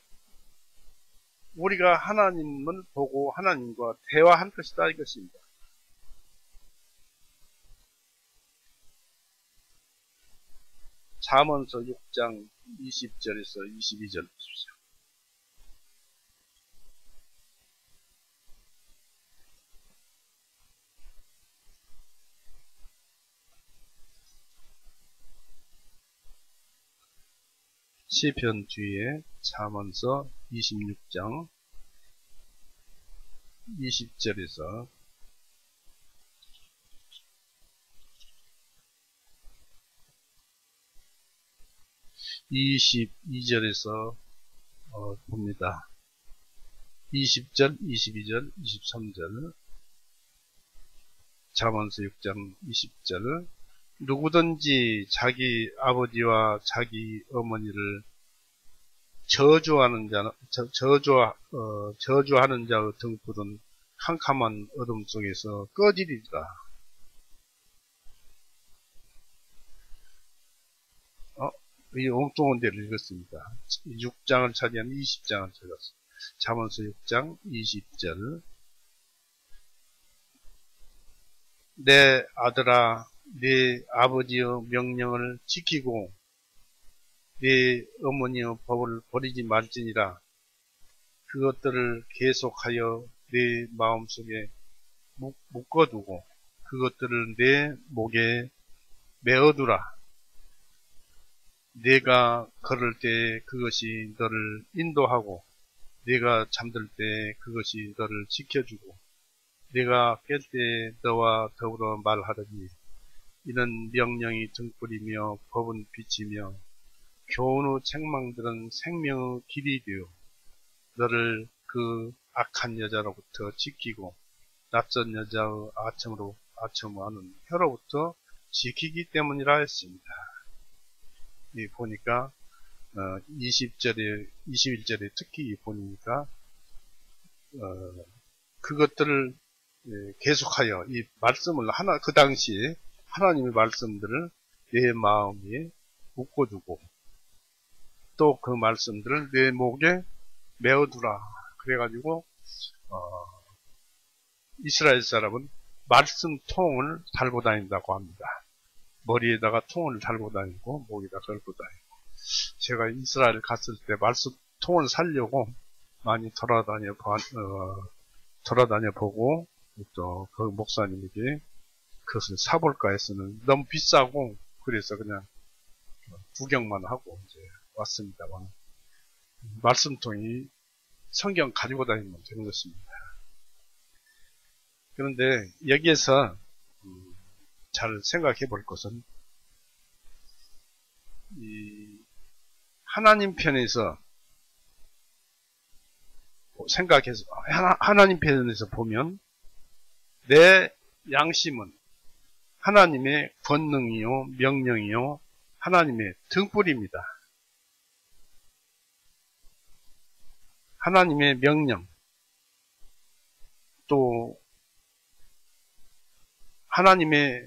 우리가 하나님을 보고 하나님과 대화할 것이다 이것입니다. 잠언서 6장 20절에서 22절 보십시오. 시편 뒤에 잠언서 26장 20절에서 22절에서 봅니다. 20절, 22절, 23절, 잠언서 6장 20절. 누구든지 자기 아버지와 자기 어머니를 저주하는 자의 등불은 캄캄한 어둠 속에서 꺼지리라. 이 엉뚱한 데를 읽었습니다. 6장을 차지한 20장을 찾았습니다. 잠언서 6장 20절. 내 아들아, 네 아버지의 명령을 지키고 네 어머니의 법을 버리지 말지니라. 그것들을 계속하여 네 마음속에 묶어두고 그것들을 내 목에 메어두라. 네가 걸을 때 그것이 너를 인도하고 네가 잠들 때 그것이 너를 지켜주고 네가 깰 때 너와 더불어 말하더니 이는 명령이 등불이며 법은 빛이며 교훈의 책망들은 생명의 길이 되어 너를 그 악한 여자로부터 지키고 낯선 여자의 아첨하는 혀로부터 지키기 때문이라 했습니다. 보니까 20절에 21절에 특히 보니까 그것들을 계속하여 이 말씀을 그 당시에 하나님의 말씀들을 내 마음에 묶어두고 또 그 말씀들을 내 목에 메어두라. 그래가지고 이스라엘 사람은 말씀 통을 달고 다닌다고 합니다. 머리에다가 통을 달고 다니고 목에다 걸고 다니고. 제가 이스라엘 갔을 때 말씀 통을 살려고 많이 돌아다녀 보고 또 그 목사님에게 그것을 사볼까 했으면 너무 비싸고 그래서 그냥 구경만 하고 이제 왔습니다만 말씀통이 성경 가지고 다니면 되는 것입니다. 그런데 여기에서 잘 생각해 볼 것은 이 하나님 편에서 생각해서 하나님 편에서 보면 내 양심은 하나님의 권능이요 명령이요 하나님의 등불입니다. 하나님의 명령 또 하나님의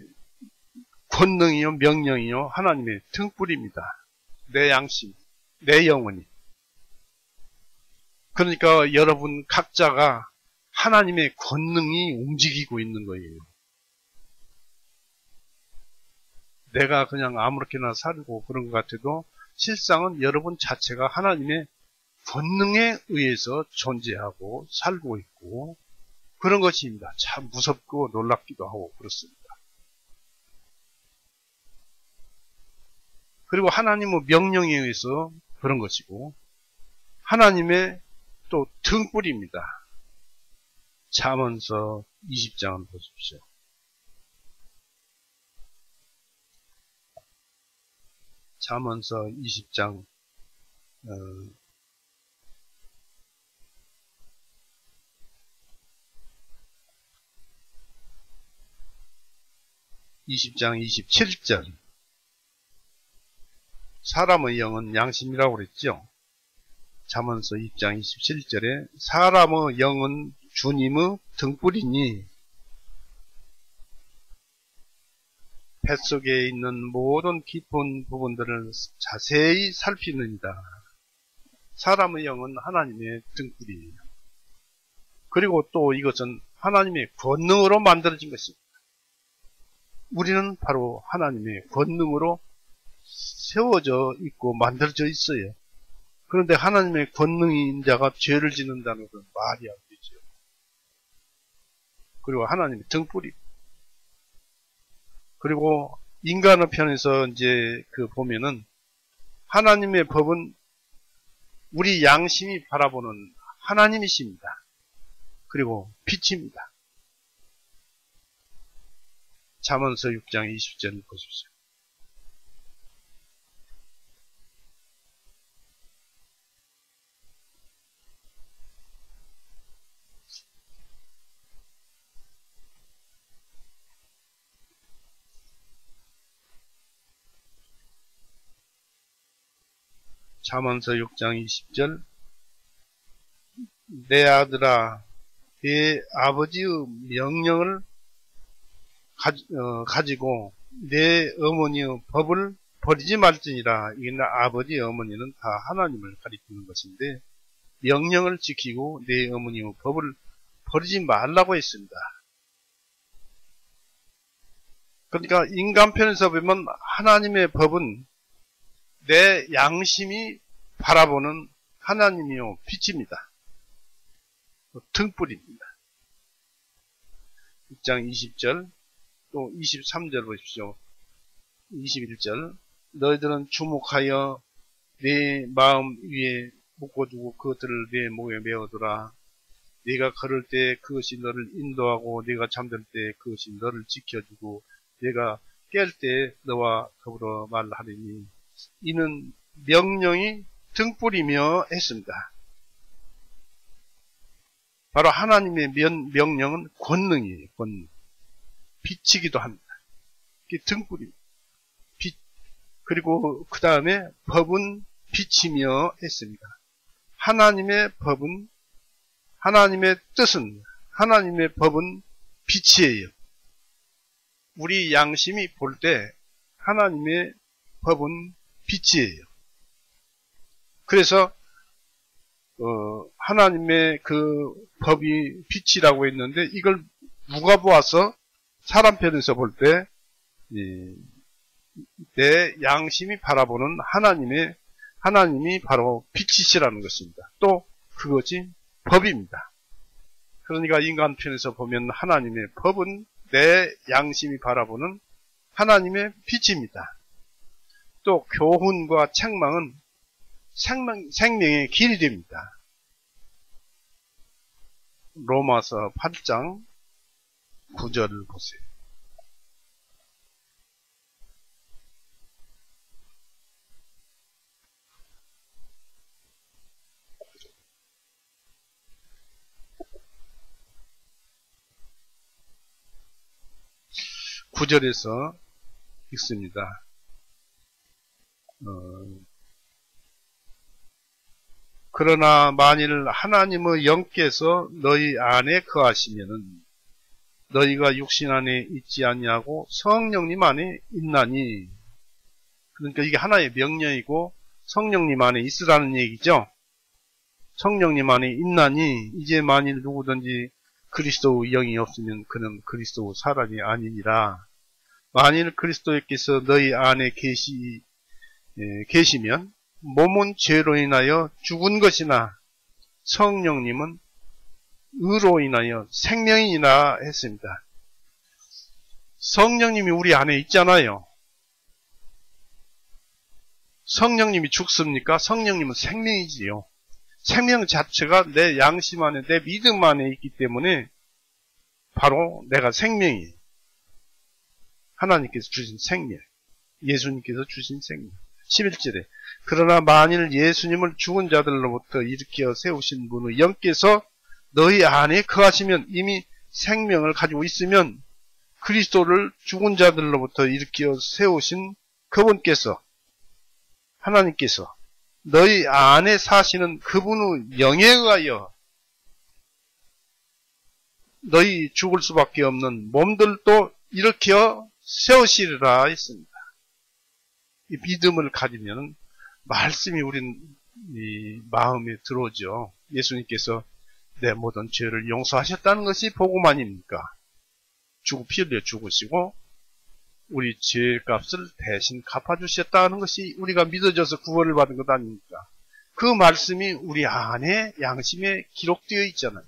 권능이요 명령이요 하나님의 등불입니다. 내 양심, 내 영혼이. 그러니까 여러분 각자가 하나님의 권능이 움직이고 있는 거예요. 내가 그냥 아무렇게나 살고 그런 것 같아도 실상은 여러분 자체가 하나님의 권능에 의해서 존재하고 살고 있고 그런 것입니다. 참 무섭고 놀랍기도 하고 그렇습니다. 그리고 하나님의 명령에 의해서 그런 것이고 하나님의 또 등불입니다. 잠언서 20장을 보십시오. 잠언서 20장 27절. 사람의 영은 양심이라고 그랬죠. 잠언서 2장 27절에 사람의 영은 주님의 등불이니 뱃속에 있는 모든 깊은 부분들을 자세히 살피느니라. 사람의 영은 하나님의 등불이에요. 그리고 또 이것은 하나님의 권능으로 만들어진 것입니다. 우리는 바로 하나님의 권능으로 세워져 있고 만들어져 있어요. 그런데 하나님의 권능인 자가 죄를 짓는다는 건 말이 안 되죠. 그리고 하나님의 등불이. 그리고 인간의 편에서 이제 보면은 하나님의 법은 우리 양심이 바라보는 하나님이십니다. 그리고 빛입니다. 잠언서 6장 20절 보십시오. 잠언서 6장 20절. 내 아들아, 내 아버지의 명령을 가지고 내 어머니의 법을 버리지 말지니라. 이게 아버지 어머니는 다 하나님을 가리키는 것인데 명령을 지키고 내 어머니의 법을 버리지 말라고 했습니다. 그러니까 인간편에서 보면 하나님의 법은 내 양심이 바라보는 하나님이요 빛입니다. 등불입니다. 6장 20절 또 23절 보십시오. 21절. 너희들은 주목하여 내 마음 위에 묶어두고 그것들을 내 목에 메어두라. 네가 걸을 때 그것이 너를 인도하고 네가 잠들 때 그것이 너를 지켜주고 네가 깰 때 너와 더불어 말하리니 이는 명령이 등불이며 했습니다. 바로 하나님의 명령은 권능이에요. 권능. 빛이기도 합니다. 이게 등불입니다. 빛. 그리고 그 다음에 법은 빛이며 했습니다. 하나님의 법은, 하나님의 뜻은, 하나님의 법은 빛이에요. 우리 양심이 볼 때 하나님의 법은 빛이에요. 그래서 하나님의 그 법이 빛이라고 했는데 이걸 누가 보아서 사람 편에서 볼 때 내 양심이 바라보는 하나님이 바로 빛이시라는 것입니다. 또 그것이 법입니다. 그러니까 인간 편에서 보면 하나님의 법은 내 양심이 바라보는 하나님의 빛입니다. 또 교훈과 책망은 생명의 길이 됩니다. 로마서 8장 9절을 보세요. 구절에서 읽습니다. 그러나 만일 하나님의 영께서 너희 안에 거하시면은 너희가 육신 안에 있지 아니하고 성령님 안에 있나니. 그러니까 이게 하나의 명령이고 성령님 안에 있으라는 얘기죠. 성령님 안에 있나니 이제 만일 누구든지 그리스도의 영이 없으면 그는 그리스도의 사람이 아니니라. 만일 그리스도께서 너희 안에 계시면 몸은 죄로 인하여 죽은 것이나 성령님은 의로 인하여 생명이니라 했습니다. 성령님이 우리 안에 있잖아요. 성령님이 죽습니까? 성령님은 생명이지요. 생명 자체가 내 양심 안에, 내 믿음 안에 있기 때문에 바로 내가 생명이에요. 하나님께서 주신 생명, 예수님께서 주신 생명. 11절에 그러나 만일 예수님을 죽은 자들로부터 일으켜 세우신 분의 영께서 너희 안에 거하시면, 이미 생명을 가지고 있으면 그리스도를 죽은 자들로부터 일으켜 세우신 그분께서, 하나님께서 너희 안에 사시는 그분의 영에 의하여 너희 죽을 수밖에 없는 몸들도 일으켜 세우시리라 했습니다. 이 믿음을 가지면 말씀이 우린 이 마음에 들어오죠. 예수님께서 내 모든 죄를 용서하셨다는 것이 복음아닙니까? 피 흘려 죽으시고 우리 죄값을 대신 갚아주셨다는 것이 우리가 믿어져서 구원을 받은 것 아닙니까? 그 말씀이 우리 안에 양심에 기록되어 있잖아요.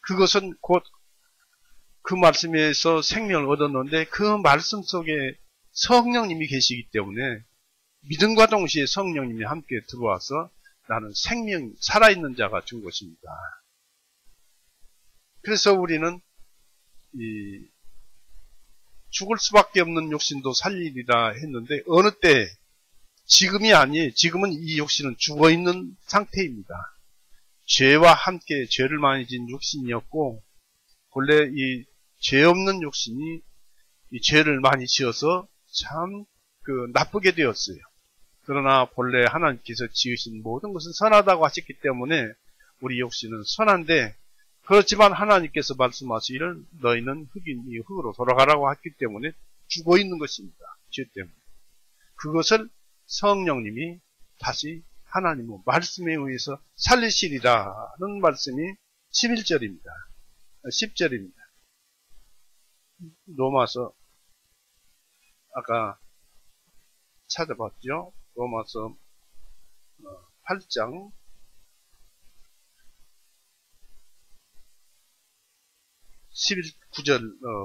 그것은 곧 그 말씀에서 생명을 얻었는데 그 말씀 속에 성령님이 계시기 때문에 믿음과 동시에 성령님이 함께 들어와서 나는 생명, 살아있는 자가 준 것입니다. 그래서 우리는 이 죽을 수밖에 없는 욕심도 살리리라 했는데 어느 때, 지금이 아니에요. 지금은 이 욕심은 죽어있는 상태입니다. 죄와 함께 죄를 많이 진 욕심이었고, 본래 이 죄 없는 욕심이 이 죄를 많이 지어서 참 나쁘게 되었어요. 그러나 본래 하나님께서 지으신 모든 것은 선하다고 하셨기 때문에 우리 욕심은 선한데, 그렇지만 하나님께서 말씀하시기를 너희는 흙이니 흙으로 돌아가라고 했기 때문에 죽어 있는 것입니다. 죄 때문에. 그것을 성령님이 다시 하나님의 말씀에 의해서 살리시리라는 말씀이 11절입니다. 10절입니다. 로마서 아까 찾아봤죠. 로마서 8장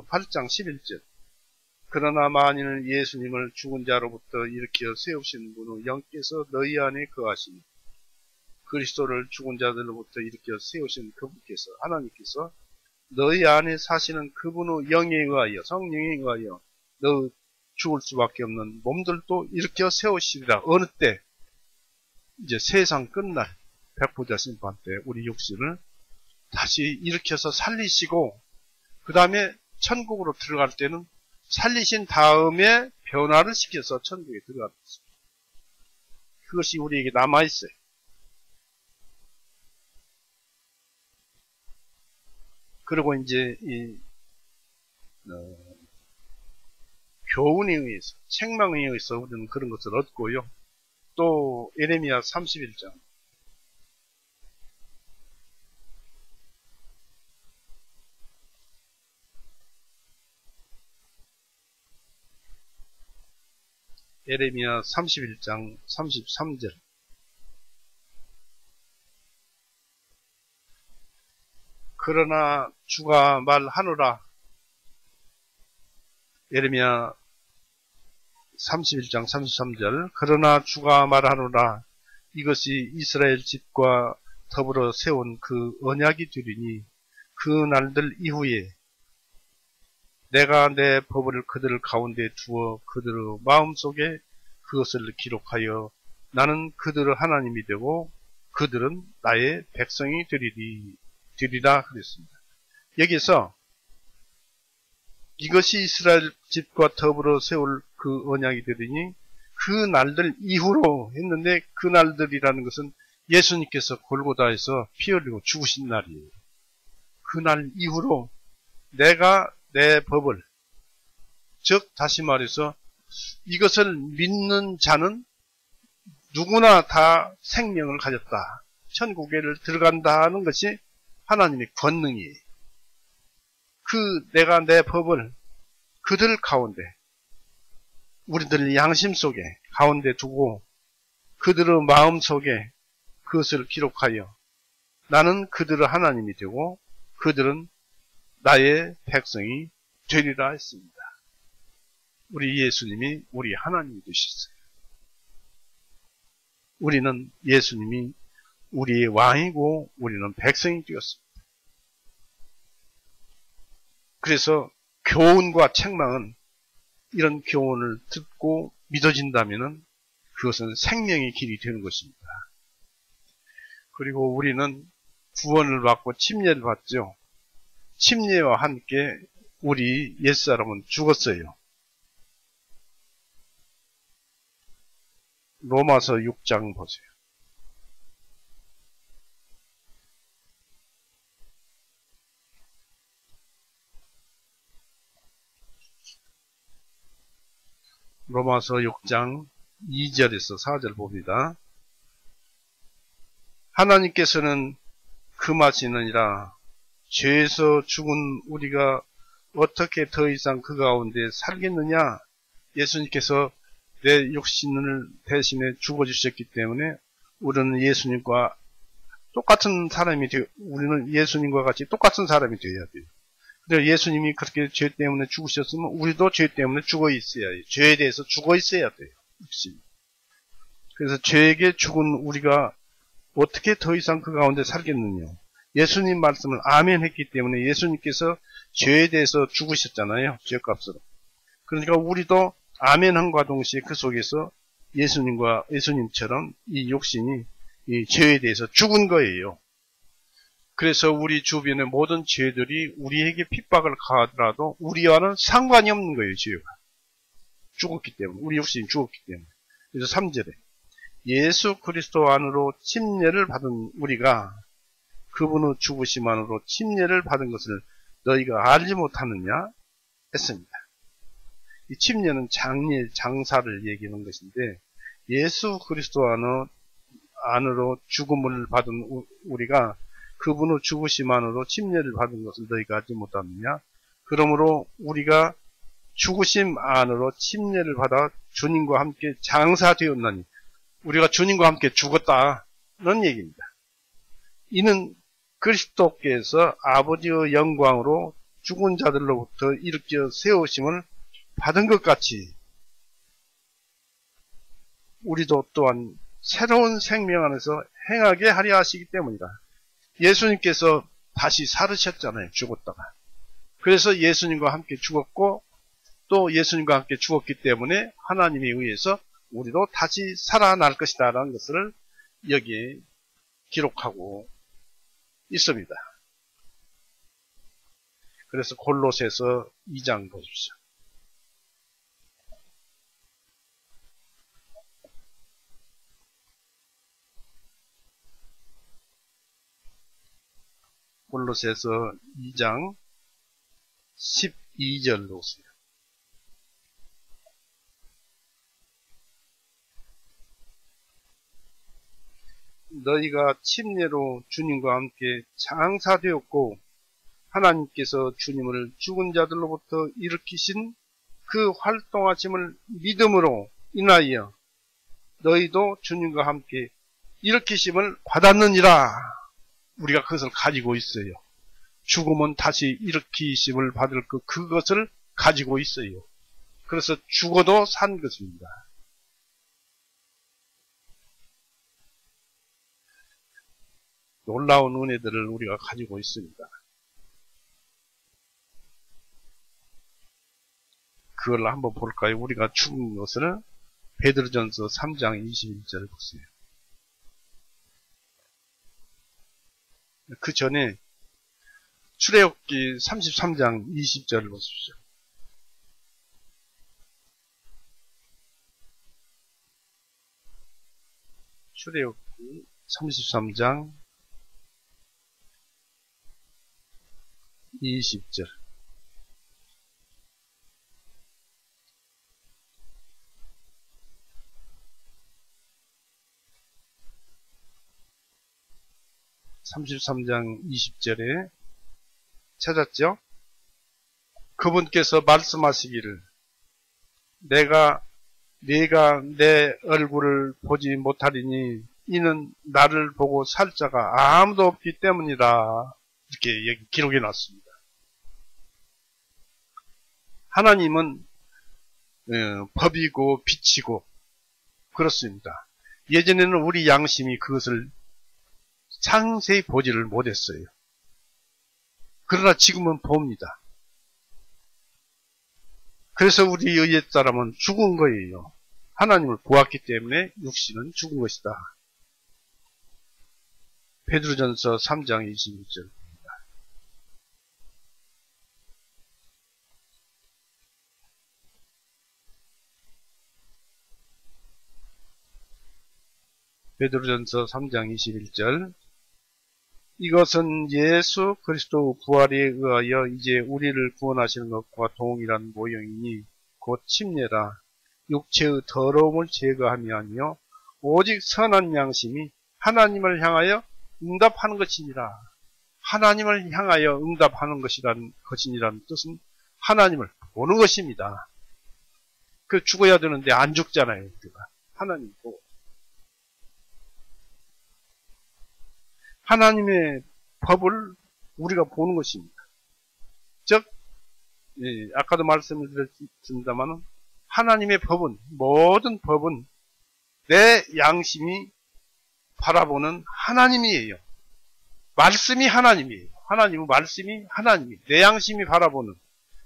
8장 11절. 그러나 만일 예수님을 죽은 자로부터 일으켜 세우신 분의 영께서 너희 안에 거하시니, 그리스도를 죽은 자들로부터 일으켜 세우신 그분께서, 하나님께서 너희 안에 사시는 그분의 영에 의하여, 성령에 의하여 너 죽을 수밖에 없는 몸들도 일으켜 세우시리라. 어느 때? 이제 세상 끝날 백보자 심판 때 우리 육신을 다시 일으켜서 살리시고, 그 다음에 천국으로 들어갈 때는 살리신 다음에 변화를 시켜서 천국에 들어가는 것입니다. 그것이 우리에게 남아있어요. 그리고 이제 교훈에 의해서, 책망에 의해서 우리는 그런 것을 얻고요. 또 예레미야 31장 예레미야 31장 33절. 그러나 주가 말하노라. 예레미야 31장 33절. 그러나 주가 말하노라. 이것이 이스라엘 집과 더불어 세운 그 언약이 되리니 그 날들 이후에 내가 내 법을 그들 가운데 두어 그들의 마음속에 그것을 기록하여 나는 그들의 하나님이 되고 그들은 나의 백성이 되리라 그랬습니다. 여기서 이것이 이스라엘 집과 더불어 세울 그 언약이 되리니 그 날들 이후로 했는데, 그 날들이라는 것은 예수님께서 골고다에서 피 흘리고 죽으신 날이에요. 그 날 이후로 내가 내 법을, 즉 다시 말해서 이것을 믿는 자는 누구나 다 생명을 가졌다, 천국에를 들어간다는 것이 하나님의 권능이에요. 내가 내 법을 그들 가운데, 우리들 양심 속에 가운데 두고 그들의 마음 속에 그것을 기록하여 나는 그들의 하나님이 되고 그들은 나의 백성이 되리라 했습니다. 우리 예수님이 우리 하나님이 되셨어요. 우리는 예수님이 우리의 왕이고 우리는 백성이 되었습니다. 그래서 교훈과 책망은 이런 교훈을 듣고 믿어진다면은 그것은 생명의 길이 되는 것입니다. 그리고 우리는 구원을 받고 침례를 받죠. 침례와 함께 우리 옛사람은 죽었어요. 로마서 6장 보세요. 로마서 6장 2절에서 4절 봅니다. 하나님께서는 금하시느니라 죄에서 죽은 우리가 어떻게 더 이상 그 가운데 살겠느냐. 예수님께서 내 육신을 대신에 죽어주셨기 때문에 우리는 예수님과 똑같은 사람이 되어, 우리는 예수님과 같이 똑같은 사람이 되어야 돼요. 근데 예수님이 그렇게 죄 때문에 죽으셨으면 우리도 죄 때문에 죽어 있어야 해요. 죄에 대해서 죽어 있어야 돼요. 육신. 그래서 죄에게 죽은 우리가 어떻게 더 이상 그 가운데 살겠느냐. 예수님 말씀을 아멘 했기 때문에 예수님께서 죄에 대해서 죽으셨잖아요. 죄값으로. 그러니까 우리도 아멘함과 동시에 그 속에서 예수님처럼 이 욕심이 이 죄에 대해서 죽은 거예요. 그래서 우리 주변의 모든 죄들이 우리에게 핍박을 가하더라도 우리와는 상관이 없는 거예요. 죄가. 죽었기 때문에. 우리 욕심이 죽었기 때문에. 그래서 3절에 예수 그리스도 안으로 침례를 받은 우리가 그분의 죽으심 안으로 침례를 받은 것을 너희가 알지 못하느냐 했습니다. 이 침례는 장사를 얘기하는 것인데 예수 그리스도 안으로 죽음을 받은 우리가 그분의 죽으심 안으로 침례를 받은 것을 너희가 알지 못하느냐. 그러므로 우리가 죽으심 안으로 침례를 받아 주님과 함께 장사되었나니 우리가 주님과 함께 죽었다는 얘기입니다. 이는 그리스도께서 아버지의 영광으로 죽은 자들로부터 일으켜 세우심을 받은 것 같이 우리도 또한 새로운 생명 안에서 행하게 하려 하시기 때문이다. 예수님께서 다시 살으셨잖아요. 죽었다가. 그래서 예수님과 함께 죽었고 또 예수님과 함께 죽었기 때문에 하나님에 의해서 우리도 다시 살아날 것이다 라는 것을 여기에 기록하고 있습니다. 그래서 골로새서 2장 보십시오. 골로새서 2장 12절 보세요. 너희가 침례로 주님과 함께 장사되었고 하나님께서 주님을 죽은 자들로부터 일으키신 그 활동하심을 믿음으로 인하여 너희도 주님과 함께 일으키심을 받았느니라. 우리가 그것을 가지고 있어요. 죽으면 다시 일으키심을 받을 그것을 가지고 있어요. 그래서 죽어도 산 것입니다. 놀라운 은혜들을 우리가 가지고 있습니다. 그걸 한번 볼까요? 우리가 죽은 것을 베드로전서 3장 21절 보세요. 그 전에 출애굽기 33장 20절을 보십시오. 출애굽기 33장 20절. (33장 20절에) 찾았죠? 그분께서 말씀하시기를 내가 내 얼굴을 보지 못하리니 이는 나를 보고 살 자가 아무도 없기 때문이라. 이렇게 여기 기록해 놨습니다. 하나님은 법이고 빛이고 그렇습니다. 예전에는 우리 양심이 그것을 상세히 보지를 못했어요. 그러나 지금은 봅니다. 그래서 우리 옛사람은 죽은 거예요. 하나님을 보았기 때문에 육신은 죽은 것이다. 베드로전서 3장 26절. 베드로전서 3장 21절. 이것은 예수 그리스도 부활에 의하여 이제 우리를 구원하시는 것과 동일한 모형이니 곧 침례라. 육체의 더러움을 제거함이 아니요 오직 선한 양심이 하나님을 향하여 응답하는 것이니라. 하나님을 향하여 응답하는 것이니라는 뜻은 하나님을 보는 것입니다. 그 죽어야 되는데 안 죽잖아요. 우리가 하나님 보고. 하나님의 법을 우리가 보는 것입니다. 즉, 아까도 말씀을 드렸습니다만 하나님의 법은, 모든 법은 내 양심이 바라보는 하나님이에요. 말씀이 하나님이에요. 하나님은 말씀이 하나님이에요. 내 양심이 바라보는,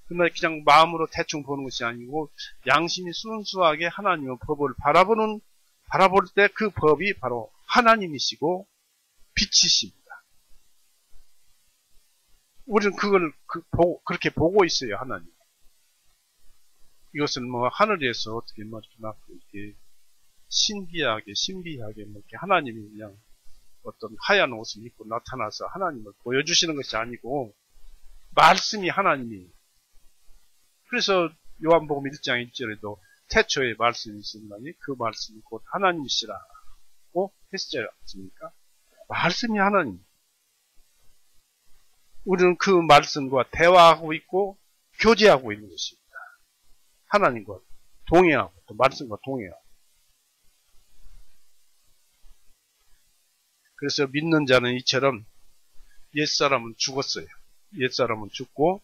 그러나 그냥 마음으로 대충 보는 것이 아니고 양심이 순수하게 하나님의 법을 바라볼 때 그 법이 바로 하나님이시고 빛이십니다. 우리는 그걸 그렇게 보고 있어요. 하나님. 이것은 뭐 하늘에서 어떻게 뭐 이렇게 신비하게 뭐 이렇게 하나님이 그냥 어떤 하얀 옷을 입고 나타나서 하나님을 보여주시는 것이 아니고 말씀이 하나님이에요. 그래서 요한복음 1장 1절에도 태초에 말씀이 있었나니 그 말씀이 곧 하나님이시라고 했지 않습니까? 말씀이 하나님. 우리는 그 말씀과 대화하고 있고 교제하고 있는 것입니다. 하나님과 동행하고 또 말씀과 동행하고. 그래서 믿는 자는 이처럼 옛사람은 죽었어요. 옛사람은 죽고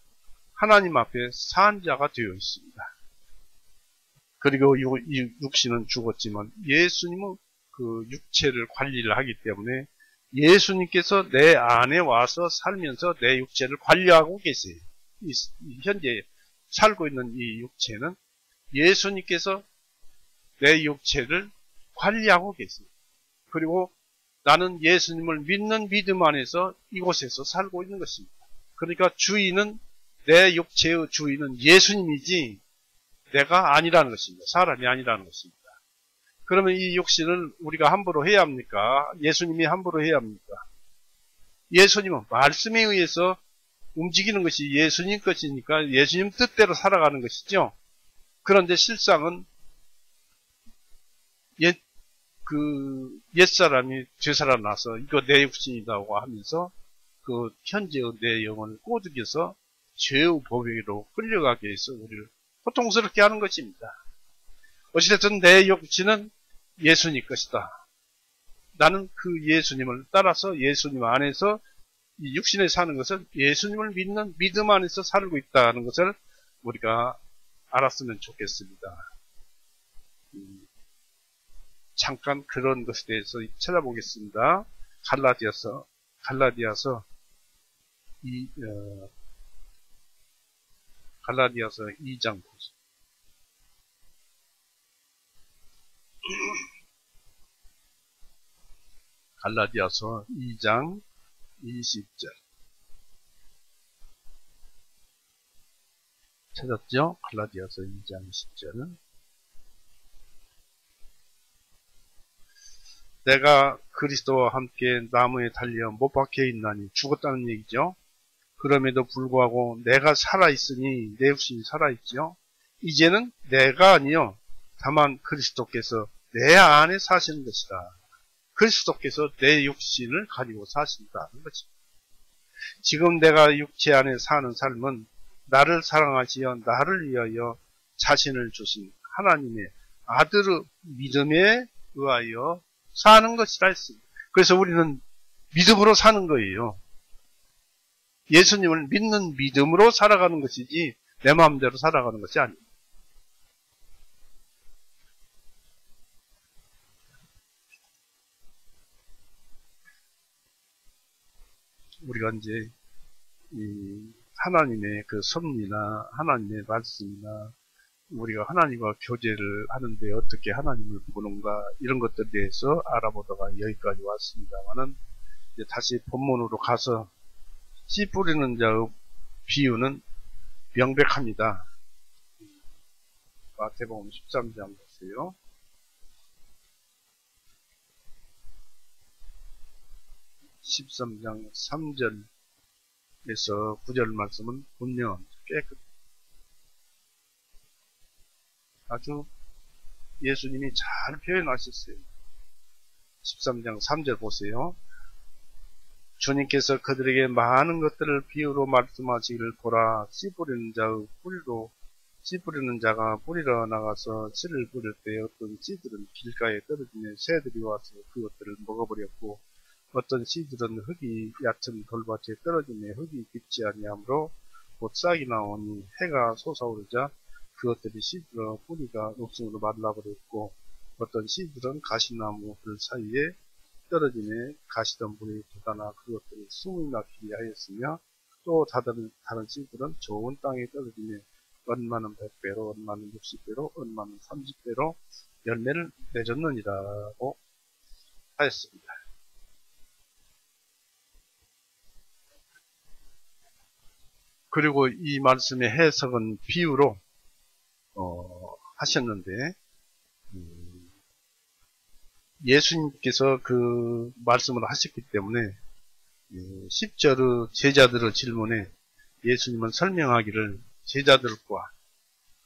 하나님 앞에 산 자가 되어 있습니다. 그리고 이 육신은 죽었지만 예수님은 그 육체를 관리를 하기 때문에 예수님께서 내 안에 와서 살면서 내 육체를 관리하고 계세요. 현재 살고 있는 이 육체는 예수님께서 내 육체를 관리하고 계세요. 그리고 나는 예수님을 믿는 믿음 안에서 이곳에서 살고 있는 것입니다. 그러니까 주인은, 내 육체의 주인은 예수님이지 내가 아니라는 것입니다. 사람이 아니라는 것입니다. 그러면 이 육신을 우리가 함부로 해야 합니까? 예수님이 함부로 해야 합니까? 예수님은 말씀에 의해서 움직이는 것이 예수님 것이니까 예수님 뜻대로 살아가는 것이죠. 그런데 실상은 옛사람이 되살아나서 이거 내 육신이라고 하면서 그 현재의 내 영혼을 꼬드겨서 죄의 법에로 끌려가게 해서 우리를 고통스럽게 하는 것입니다. 어찌됐든 내 육신은 예수님 것이다. 나는 그 예수님을 따라서 예수님 안에서 이 육신에 사는 것은 예수님을 믿는 믿음 안에서 살고 있다는 것을 우리가 알았으면 좋겠습니다. 잠깐 그런 것에 대해서 찾아보겠습니다. 갈라디아서 2장 보세요. 갈라디아서 2장 20절. 찾았죠? 갈라디아서 2장 20절은 내가 그리스도와 함께 나무에 달려 못 박혀 있나니 죽었다는 얘기죠. 그럼에도 불구하고 내가 살아있으니 내 육신이 살아있죠. 이제는 내가 아니요 다만 그리스도께서 내 안에 사시는 것이다. 그리스도께서 내 육신을 가지고 사신다는 것입니다. 지금 내가 육체 안에 사는 삶은 나를 사랑하시어 나를 위하여 자신을 주신 하나님의 아들의 믿음에 의하여 사는 것이라 했습니다. 그래서 우리는 믿음으로 사는 거예요. 예수님을 믿는 믿음으로 살아가는 것이지 내 마음대로 살아가는 것이 아닙니다. 우리가 이제 이 하나님의 그 섭리나 하나님의 말씀이나 우리가 하나님과 교제를 하는데 어떻게 하나님을 보는가 이런 것들에 대해서 알아보다가 여기까지 왔습니다만은 이제 다시 본문으로 가서 씨 뿌리는 자의 비유는 명백합니다. 마태복음 13장 보세요. 13장 3절에서 9절 말씀은 보면 아주 예수님이 잘 표현하셨어요. 13장 3절 보세요. 주님께서 그들에게 많은 것들을 비유로 말씀하시기를 보라. 씨 뿌리는 자가 뿌리러 나가서 씨를 뿌릴 때 어떤 씨들은 길가에 떨어지며 새들이 와서 그것들을 먹어버렸고 어떤 씨들은 흙이 얕은 돌밭에 떨어지며 흙이 깊지 아니하므로 곧 싹이 나오니 해가 솟아오르자 그것들이 시들어 뿌리가 녹슨으로 말라버렸고 어떤 씨들은 가시나무들 사이에 떨어지며 가시던 물이 돋아나 그것들이 숨이 막히게 하였으며 또 다른 씨들은 좋은 땅에 떨어지며 얼마는 100배로 얼마는 60배로 얼마는 30배로 열매를 맺었느니라고 하였습니다. 그리고 이 말씀의 해석은 비유로 하셨는데 예수님께서 그 말씀을 하셨기 때문에 10절의 제자들의 질문에 예수님은 설명하기를 제자들과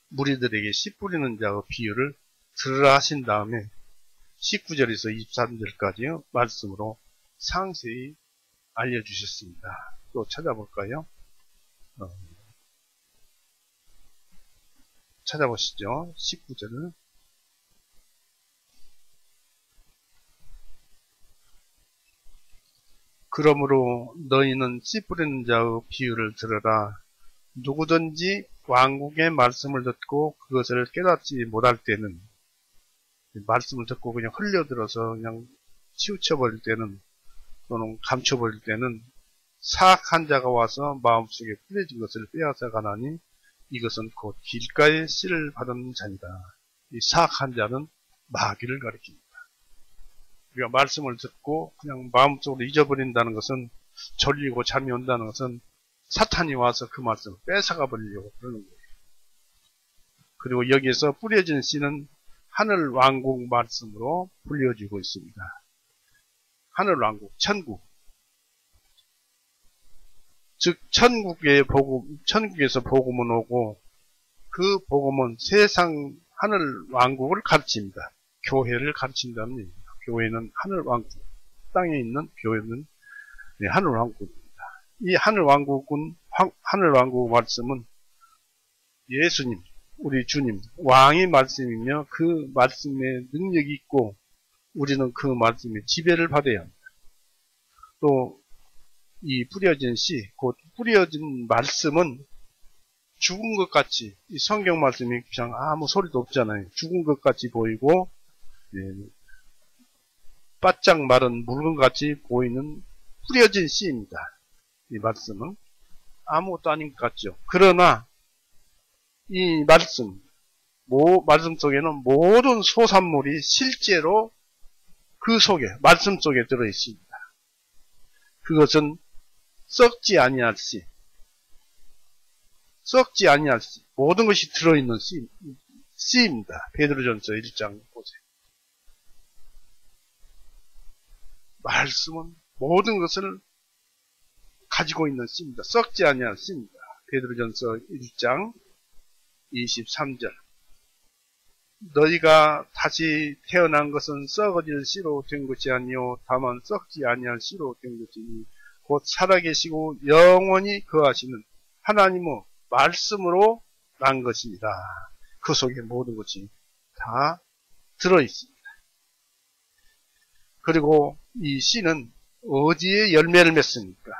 무리들에게 씨 뿌리는 자의 비유를 들으라 하신 다음에 19절에서 23절까지의 말씀으로 상세히 알려주셨습니다. 또 찾아볼까요? 찾아보시죠. 19절을. 그러므로 너희는 씨 뿌리는 자의 비유를 들으라. 누구든지 왕국의 말씀을 듣고 그것을 깨닫지 못할 때는 말씀을 듣고 그냥 흘려들어서 그냥 치우쳐버릴 때는 또는 감춰버릴 때는 사악한 자가 와서 마음속에 뿌려진 것을 빼앗아 가나니 이것은 곧 길가에 씨를 받은 자니라. 이 사악한 자는 마귀를 가리킵니다. 우리가 말씀을 듣고 그냥 마음속으로 잊어버린다는 것은 졸리고 잠이 온다는 것은 사탄이 와서 그 말씀을 뺏어가 버리려고 그러는 거예요. 그리고 여기에서 뿌려진 씨는 하늘 왕국 말씀으로 불려지고 있습니다. 하늘 왕국, 천국. 즉 천국에서 복음은 오고 그 복음은 세상 하늘 왕국을 가르칩니다. 교회를 가르친다는 얘기입니다. 교회는 하늘 왕국, 땅에 있는 교회는 하늘 왕국입니다. 이 하늘 왕국 말씀은 예수님, 우리 주님, 왕의 말씀이며 그 말씀에 능력이 있고 우리는 그 말씀에 지배를 받아야 합니다. 또 이 뿌려진 씨, 곧 뿌려진 말씀은 죽은 것 같이, 이 성경 말씀이 그냥 아무 소리도 없잖아요. 죽은 것 같이 보이고 바짝 마른 물건같이 보이는 뿌려진 씨입니다. 이 말씀은 아무것도 아닌 것 같죠. 그러나 이 말씀 속에는 모든 소산물이 실제로 그 속에, 말씀 속에 들어있습니다. 그것은 썩지 아니할 씨, 모든 것이 들어있는 씨입니다. 베드로전서 1장 보세요. 말씀은 모든 것을 가지고 있는 씨입니다. 썩지 아니할 씨입니다. 베드로전서 1장 23절. 너희가 다시 태어난 것은 썩어질 씨로 된 것이 아니요 다만 썩지 아니할 씨로 된 것이니 곧 살아계시고 영원히 거하시는 하나님의 말씀으로 난 것입니다. 그 속에 모든 것이 다 들어있습니다. 그리고 이 씨는 어디에 열매를 맺습니까?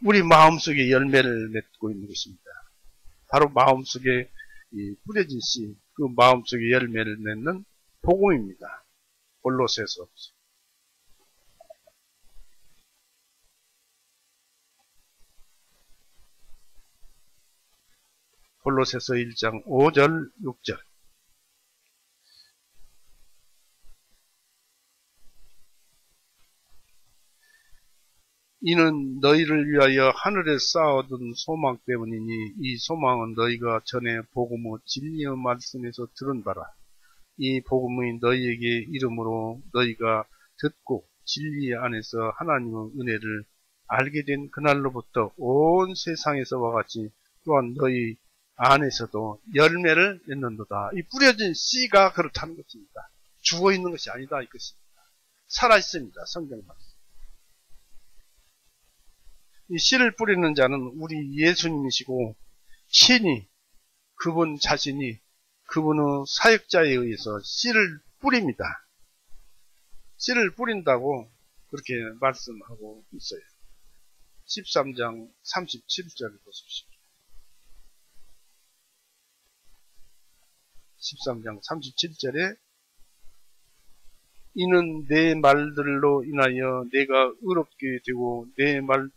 우리 마음속에 열매를 맺고 있는 것입니다. 바로 마음속에 이 뿌려진 씨, 그 마음속에 열매를 맺는 복음입니다. 골로새서. 골로새서 1장 5절 6절. 이는 너희를 위하여 하늘에 쌓아둔 소망 때문이니 이 소망은 너희가 전에 복음의 진리의 말씀에서 들은 바라. 이 복음의 너희에게 이름으로 너희가 듣고 진리 안에서 하나님의 은혜를 알게 된 그날로부터 온 세상에서와 같이 또한 너희 안에서도 열매를 맺는도다. 이 뿌려진 씨가 그렇다는 것입니다. 죽어있는 것이 아니다 이것입니다. 살아있습니다. 성경 말씀. 이 씨를 뿌리는 자는 우리 예수님이시고 신이 그분 자신이 그분의 사역자에 의해서 씨를 뿌립니다. 씨를 뿌린다고 그렇게 말씀하고 있어요. 13장 37절을 보십시오. 13장 37절에 이는 내 말들로 인하여 내가 의롭게 되고 내 말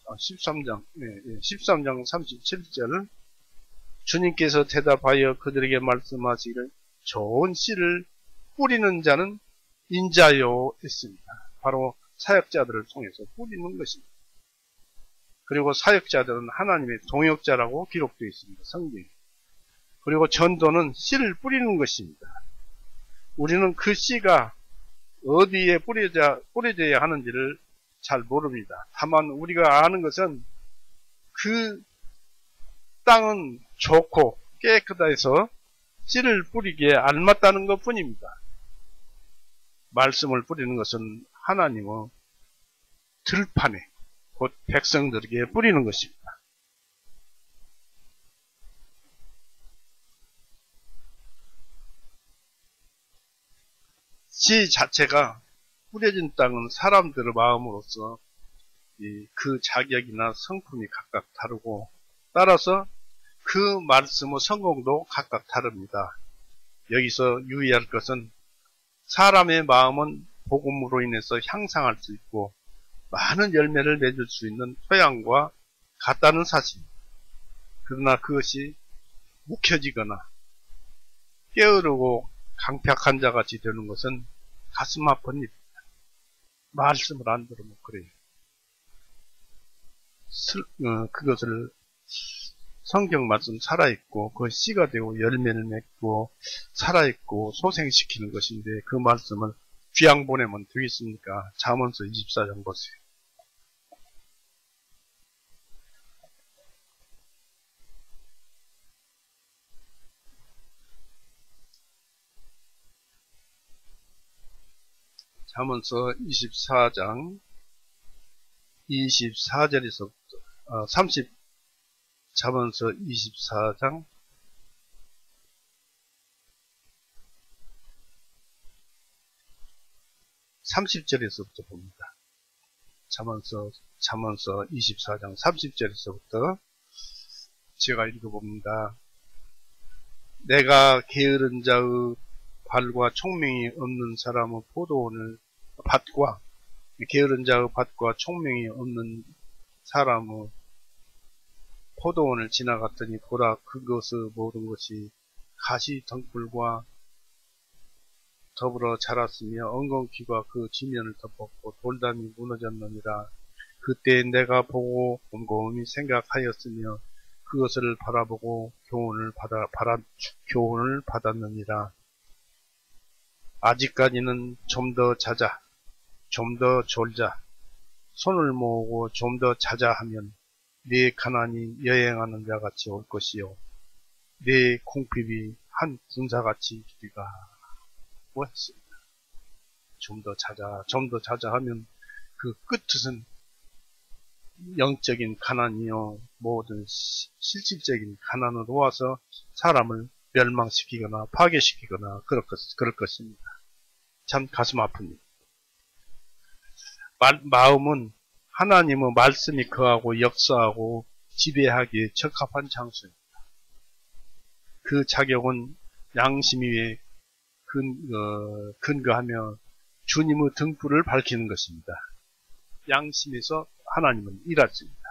13장 37절 주님께서 대답하여 그들에게 말씀하시기를 좋은 씨를 뿌리는 자는 인자요 했습니다. 바로 사역자들을 통해서 뿌리는 것입니다. 그리고 사역자들은 하나님의 동역자라고 기록되어 있습니다. 성경에. 그리고 전도는 씨를 뿌리는 것입니다. 우리는 그 씨가 어디에 뿌려져야 하는지를 잘 모릅니다. 다만 우리가 아는 것은 그 땅은 좋고 깨끗하다 해서 씨를 뿌리기에 알맞다는 것 뿐입니다. 말씀을 뿌리는 것은 하나님의 들판에 곧 백성들에게 뿌리는 것입니다. 씨 자체가 뿌려진 땅은 사람들의 마음으로서 그 자격이나 성품이 각각 다르고 따라서 그 말씀의 성공도 각각 다릅니다. 여기서 유의할 것은 사람의 마음은 복음으로 인해서 향상할 수 있고 많은 열매를 맺을 수 있는 토양과 같다는 사실입니다. 그러나 그것이 묵혀지거나 게으르고 강팍한 자같이 되는 것은 가슴 아픈 일입니다. 말씀을 안 들으면 그래요. 그것을 성경 말씀 살아있고 그 씨가 되고 열매를 맺고 살아있고 소생시키는 것인데 그 말씀을 귀양 보내면 되겠습니까? 잠언서 24장 보세요. 잠언서 24장 24절에서부터 30 잠언서 24장 30절에서부터 봅니다. 잠언서 24장 30절에서부터 제가 읽어봅니다. 내가 게으른 자의 발과 총명이 없는 사람의 포도원을 밭과 게으른 자의 밭과 총명이 없는 사람의 포도원을 지나갔더니 보라 그것의 모든 것이 가시 덩굴과 더불어 자랐으며 엉겅퀴가 그 지면을 덮었고 돌담이 무너졌느니라. 그때 내가 보고 곰곰이 생각하였으며 그것을 바라보고 교훈을 받았느니라. 아직까지는 좀 더 자자, 좀 더 졸자, 손을 모으고 좀 더 자자 하면 네 가난이 여행하는 자같이 올 것이요 네 궁핍이 한 군사같이 이르리라. 뭐 했습니다. 좀 더 자자, 좀 더 자자 하면 그 끝은 영적인 가난이요 모든 실질적인 가난으로 와서 사람을 멸망시키거나 파괴시키거나 그럴 것입니다. 참 가슴 아픕니다. 마음은 하나님의 말씀이 거하고 역사하고 지배하기에 적합한 장소입니다. 그 자격은 양심 위에 근거하며 주님의 등불을 밝히는 것입니다. 양심에서 하나님은 일하십니다.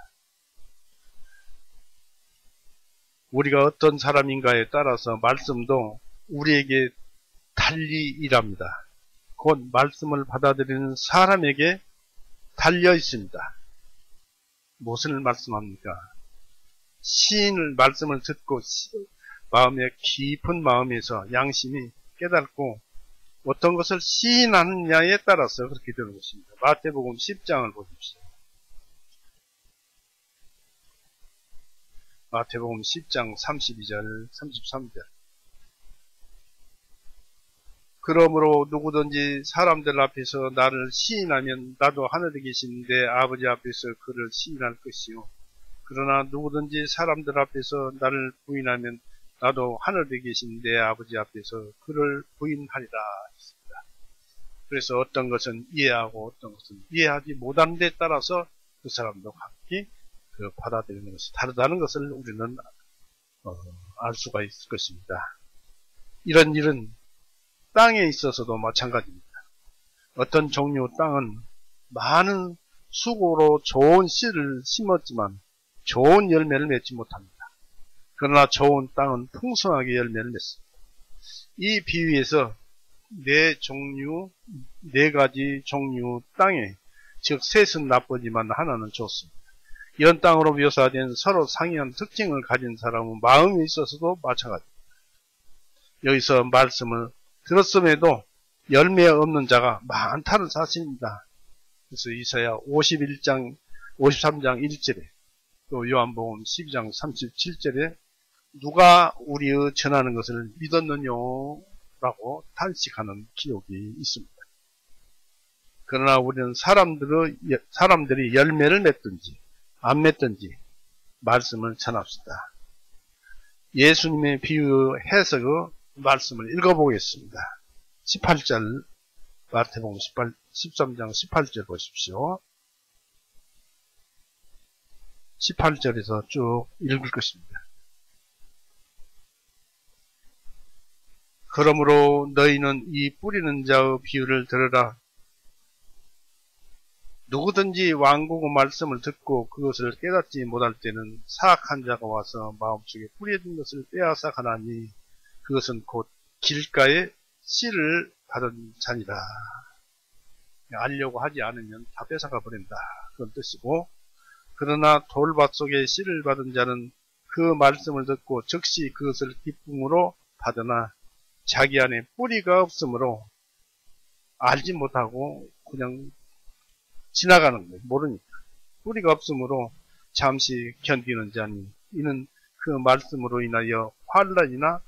우리가 어떤 사람인가에 따라서 말씀도 우리에게 달리 일합니다. 곧 말씀을 받아들이는 사람에게 달려 있습니다. 무엇을 말씀합니까? 시인을 말씀을 듣고 마음의 깊은 마음에서 양심이 깨닫고 어떤 것을 시인하느냐에 따라서 그렇게 되는 것입니다. 마태복음 10장을 보십시오. 마태복음 10장 32절 33절. 그러므로 누구든지 사람들 앞에서 나를 시인하면 나도 하늘에 계신 내 아버지 앞에서 그를 시인할 것이요. 그러나 누구든지 사람들 앞에서 나를 부인하면 나도 하늘에 계신 내 아버지 앞에서 그를 부인하리라 했습니다. 그래서 어떤 것은 이해하고 어떤 것은 이해하지 못하는 데 따라서 그 사람도 각기 그 받아들이는 것이 다르다는 것을 우리는 알 수가 있을 것입니다. 이런 일은 땅에 있어서도 마찬가지입니다. 어떤 종류 땅은 많은 수고로 좋은 씨를 심었지만 좋은 열매를 맺지 못합니다. 그러나 좋은 땅은 풍성하게 열매를 맺습니다. 이 비유에서 네 가지 종류 땅에, 즉 셋은 나쁘지만 하나는 좋습니다. 이런 땅으로 묘사된 서로 상이한 특징을 가진 사람은 마음에 있어서도 마찬가지입니다. 여기서 말씀을 들었음에도 열매 없는 자가 많다는 사실입니다. 그래서 이사야 53장 1절에 또 요한복음 12장 37절에 누가 우리의 전하는 것을 믿었느뇨? 라고 탄식하는 기록이 있습니다. 그러나 우리는 사람들이 열매를 맺든지 안 맺든지 말씀을 전합시다. 예수님의 비유 해석의 말씀을 읽어보겠습니다. 18절, 마태복음 13장 18절 보십시오. 18절에서 쭉 읽을 것입니다. 그러므로 너희는 이 뿌리는 자의 비유를 들으라. 누구든지 왕국의 말씀을 듣고 그것을 깨닫지 못할 때는 사악한 자가 와서 마음속에 뿌려진 것을 빼앗아 가나니 그것은 곧 길가에 씨를 받은 자니라. 알려고 하지 않으면 다 뺏어가 버린다. 그런 뜻이고, 그러나 돌밭 속에 씨를 받은 자는 그 말씀을 듣고 즉시 그것을 기쁨으로 받으나 자기 안에 뿌리가 없으므로 알지 못하고 그냥 지나가는 거예요. 모르니까. 뿌리가 없으므로 잠시 견디는 자니 이는 그 말씀으로 인하여 환난이나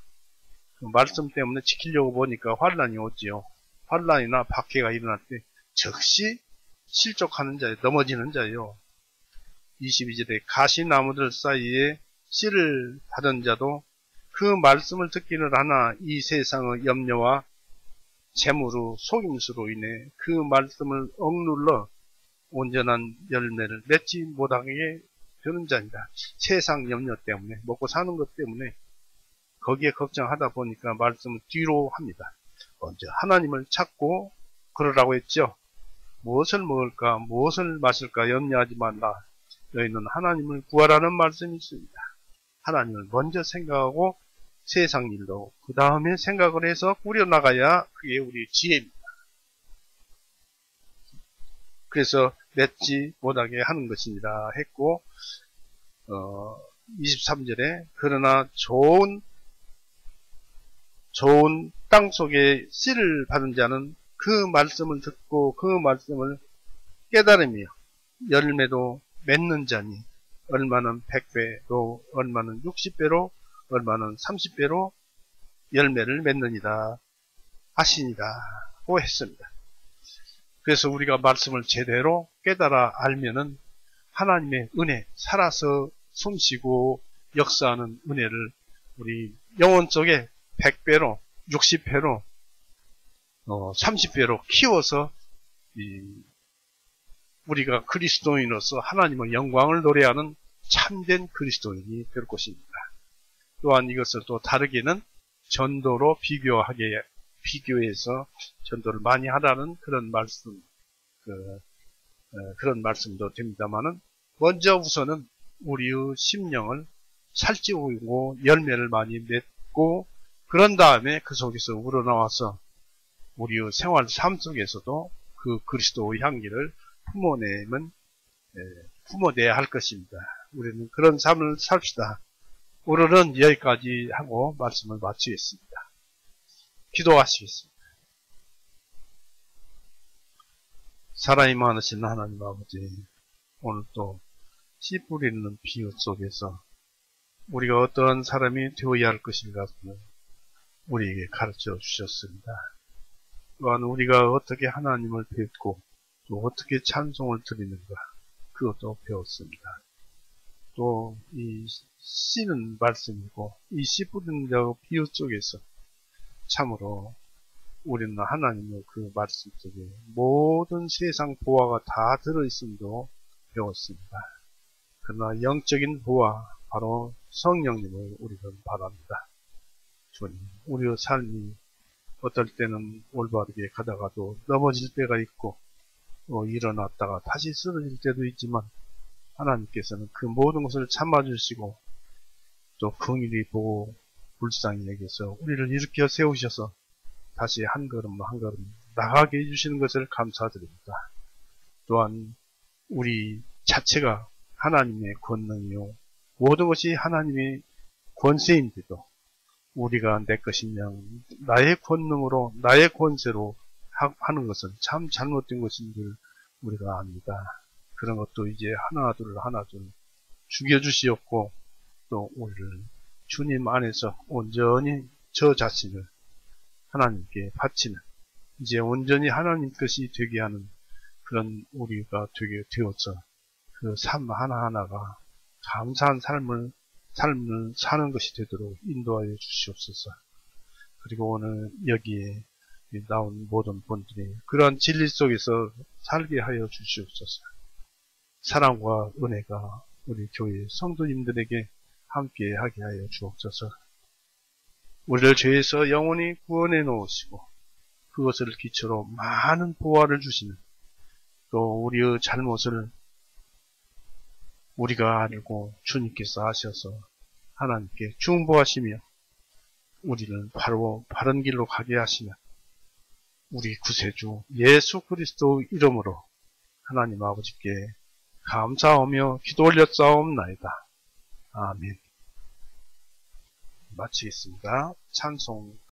그 말씀 때문에 지키려고 보니까 환난이 오지요. 환난이나 박해가 일어날 때 즉시 실족하는 자예요. 넘어지는 자예요. 22절에 가시나무들 사이에 씨를 받은 자도 그 말씀을 듣기를 하나 이 세상의 염려와 재물의 속임수로 인해 그 말씀을 억눌러 온전한 열매를 맺지 못하게 되는 자입니다. 세상 염려 때문에, 먹고 사는 것 때문에 거기에 걱정하다 보니까 말씀을 뒤로 합니다. 먼저 하나님을 찾고 그러라고 했죠. 무엇을 먹을까, 무엇을 마실까 염려하지 말라. 너희는 하나님을 구하라는 말씀이 있습니다. 하나님을 먼저 생각하고 세상 일도 그 다음에 생각을 해서 꾸려나가야 그게 우리의 지혜입니다. 그래서 맺지 못하게 하는 것입니다 했고, 23절에 그러나 좋은 땅 속에 씨를 받은 자는 그 말씀을 듣고 그 말씀을 깨달으며 열매도 맺는 자니 얼마는 100배로 얼마는 60배로 얼마는 30배로 열매를 맺느니라 하시니라고 했습니다. 그래서 우리가 말씀을 제대로 깨달아 알면은 하나님의 은혜, 살아서 숨쉬고 역사하는 은혜를 우리 영혼 속에 100배로 60배로 30배로 키워서 우리가 그리스도인으로서 하나님의 영광을 노래하는 참된 그리스도인이 될 것입니다. 또한 이것을 또 다르게는 전도로 비교해서 전도를 많이 하라는 그런 말씀, 그런 말씀도 됩니다만은 먼저 우선은 우리의 심령을 살찌우고 열매를 많이 맺고 그런 다음에 그 속에서 우러나와서 우리의 생활 삶 속에서도 그 그리스도의 향기를 품어내야 할 것입니다. 우리는 그런 삶을 삽시다. 오늘은 여기까지 하고 말씀을 마치겠습니다. 기도하시겠습니다. 사랑이 많으신 하나님 아버지, 오늘 또 씨 뿌리는 비유 속에서 우리가 어떠한 사람이 되어야 할 것인가 우리에게 가르쳐 주셨습니다. 또한 우리가 어떻게 하나님을 뵙고 또 어떻게 찬송을 드리는가 그것도 배웠습니다. 또 이 씨는 말씀이고 이 씨 뿌리는 비유 속에서 참으로 우리는 하나님의 그 말씀 속에 모든 세상 보화가 다 들어있음도 배웠습니다. 그러나 영적인 보화 바로 성령님을 우리는 바랍니다. 주님, 우리의 삶이 어떨 때는 올바르게 가다가도 넘어질 때가 있고 일어났다가 다시 쓰러질 때도 있지만 하나님께서는 그 모든 것을 참아주시고 또 긍휼히 보고 불쌍히 여겨서 우리를 일으켜 세우셔서 다시 한 걸음 한 걸음 나가게 해주시는 것을 감사드립니다. 또한 우리 자체가 하나님의 권능이요 모든 것이 하나님의 권세인데도 우리가 내 것이냐 나의 권능으로 나의 권세로 하는 것은 참 잘못된 것인 줄 우리가 압니다. 그런 것도 이제 하나둘 죽여주시옵고 또 우리를 주님 안에서 온전히 저 자신을 하나님께 바치는 이제 온전히 하나님 것이 되게 하는 그런 우리가 되게 되어서 그 삶 하나하나가 감사한 삶을 사는 것이 되도록 인도하여 주시옵소서. 그리고 오늘 여기에 나온 모든 분들이 그러한 진리 속에서 살게 하여 주시옵소서. 사랑과 은혜가 우리 교회 성도님들에게 함께 하게 하여 주옵소서. 우리를 죄에서 영원히 구원해 놓으시고 그것을 기초로 많은 보화를 주시는 또 우리의 잘못을 우리가 알고 주님께서 하셔서 하나님께 중보하시며 우리를 바로 바른 길로 가게 하시며 우리 구세주 예수 그리스도 이름으로 하나님 아버지께 감사하며 기도 올렸사옵나이다. 아멘. 마치겠습니다. 찬송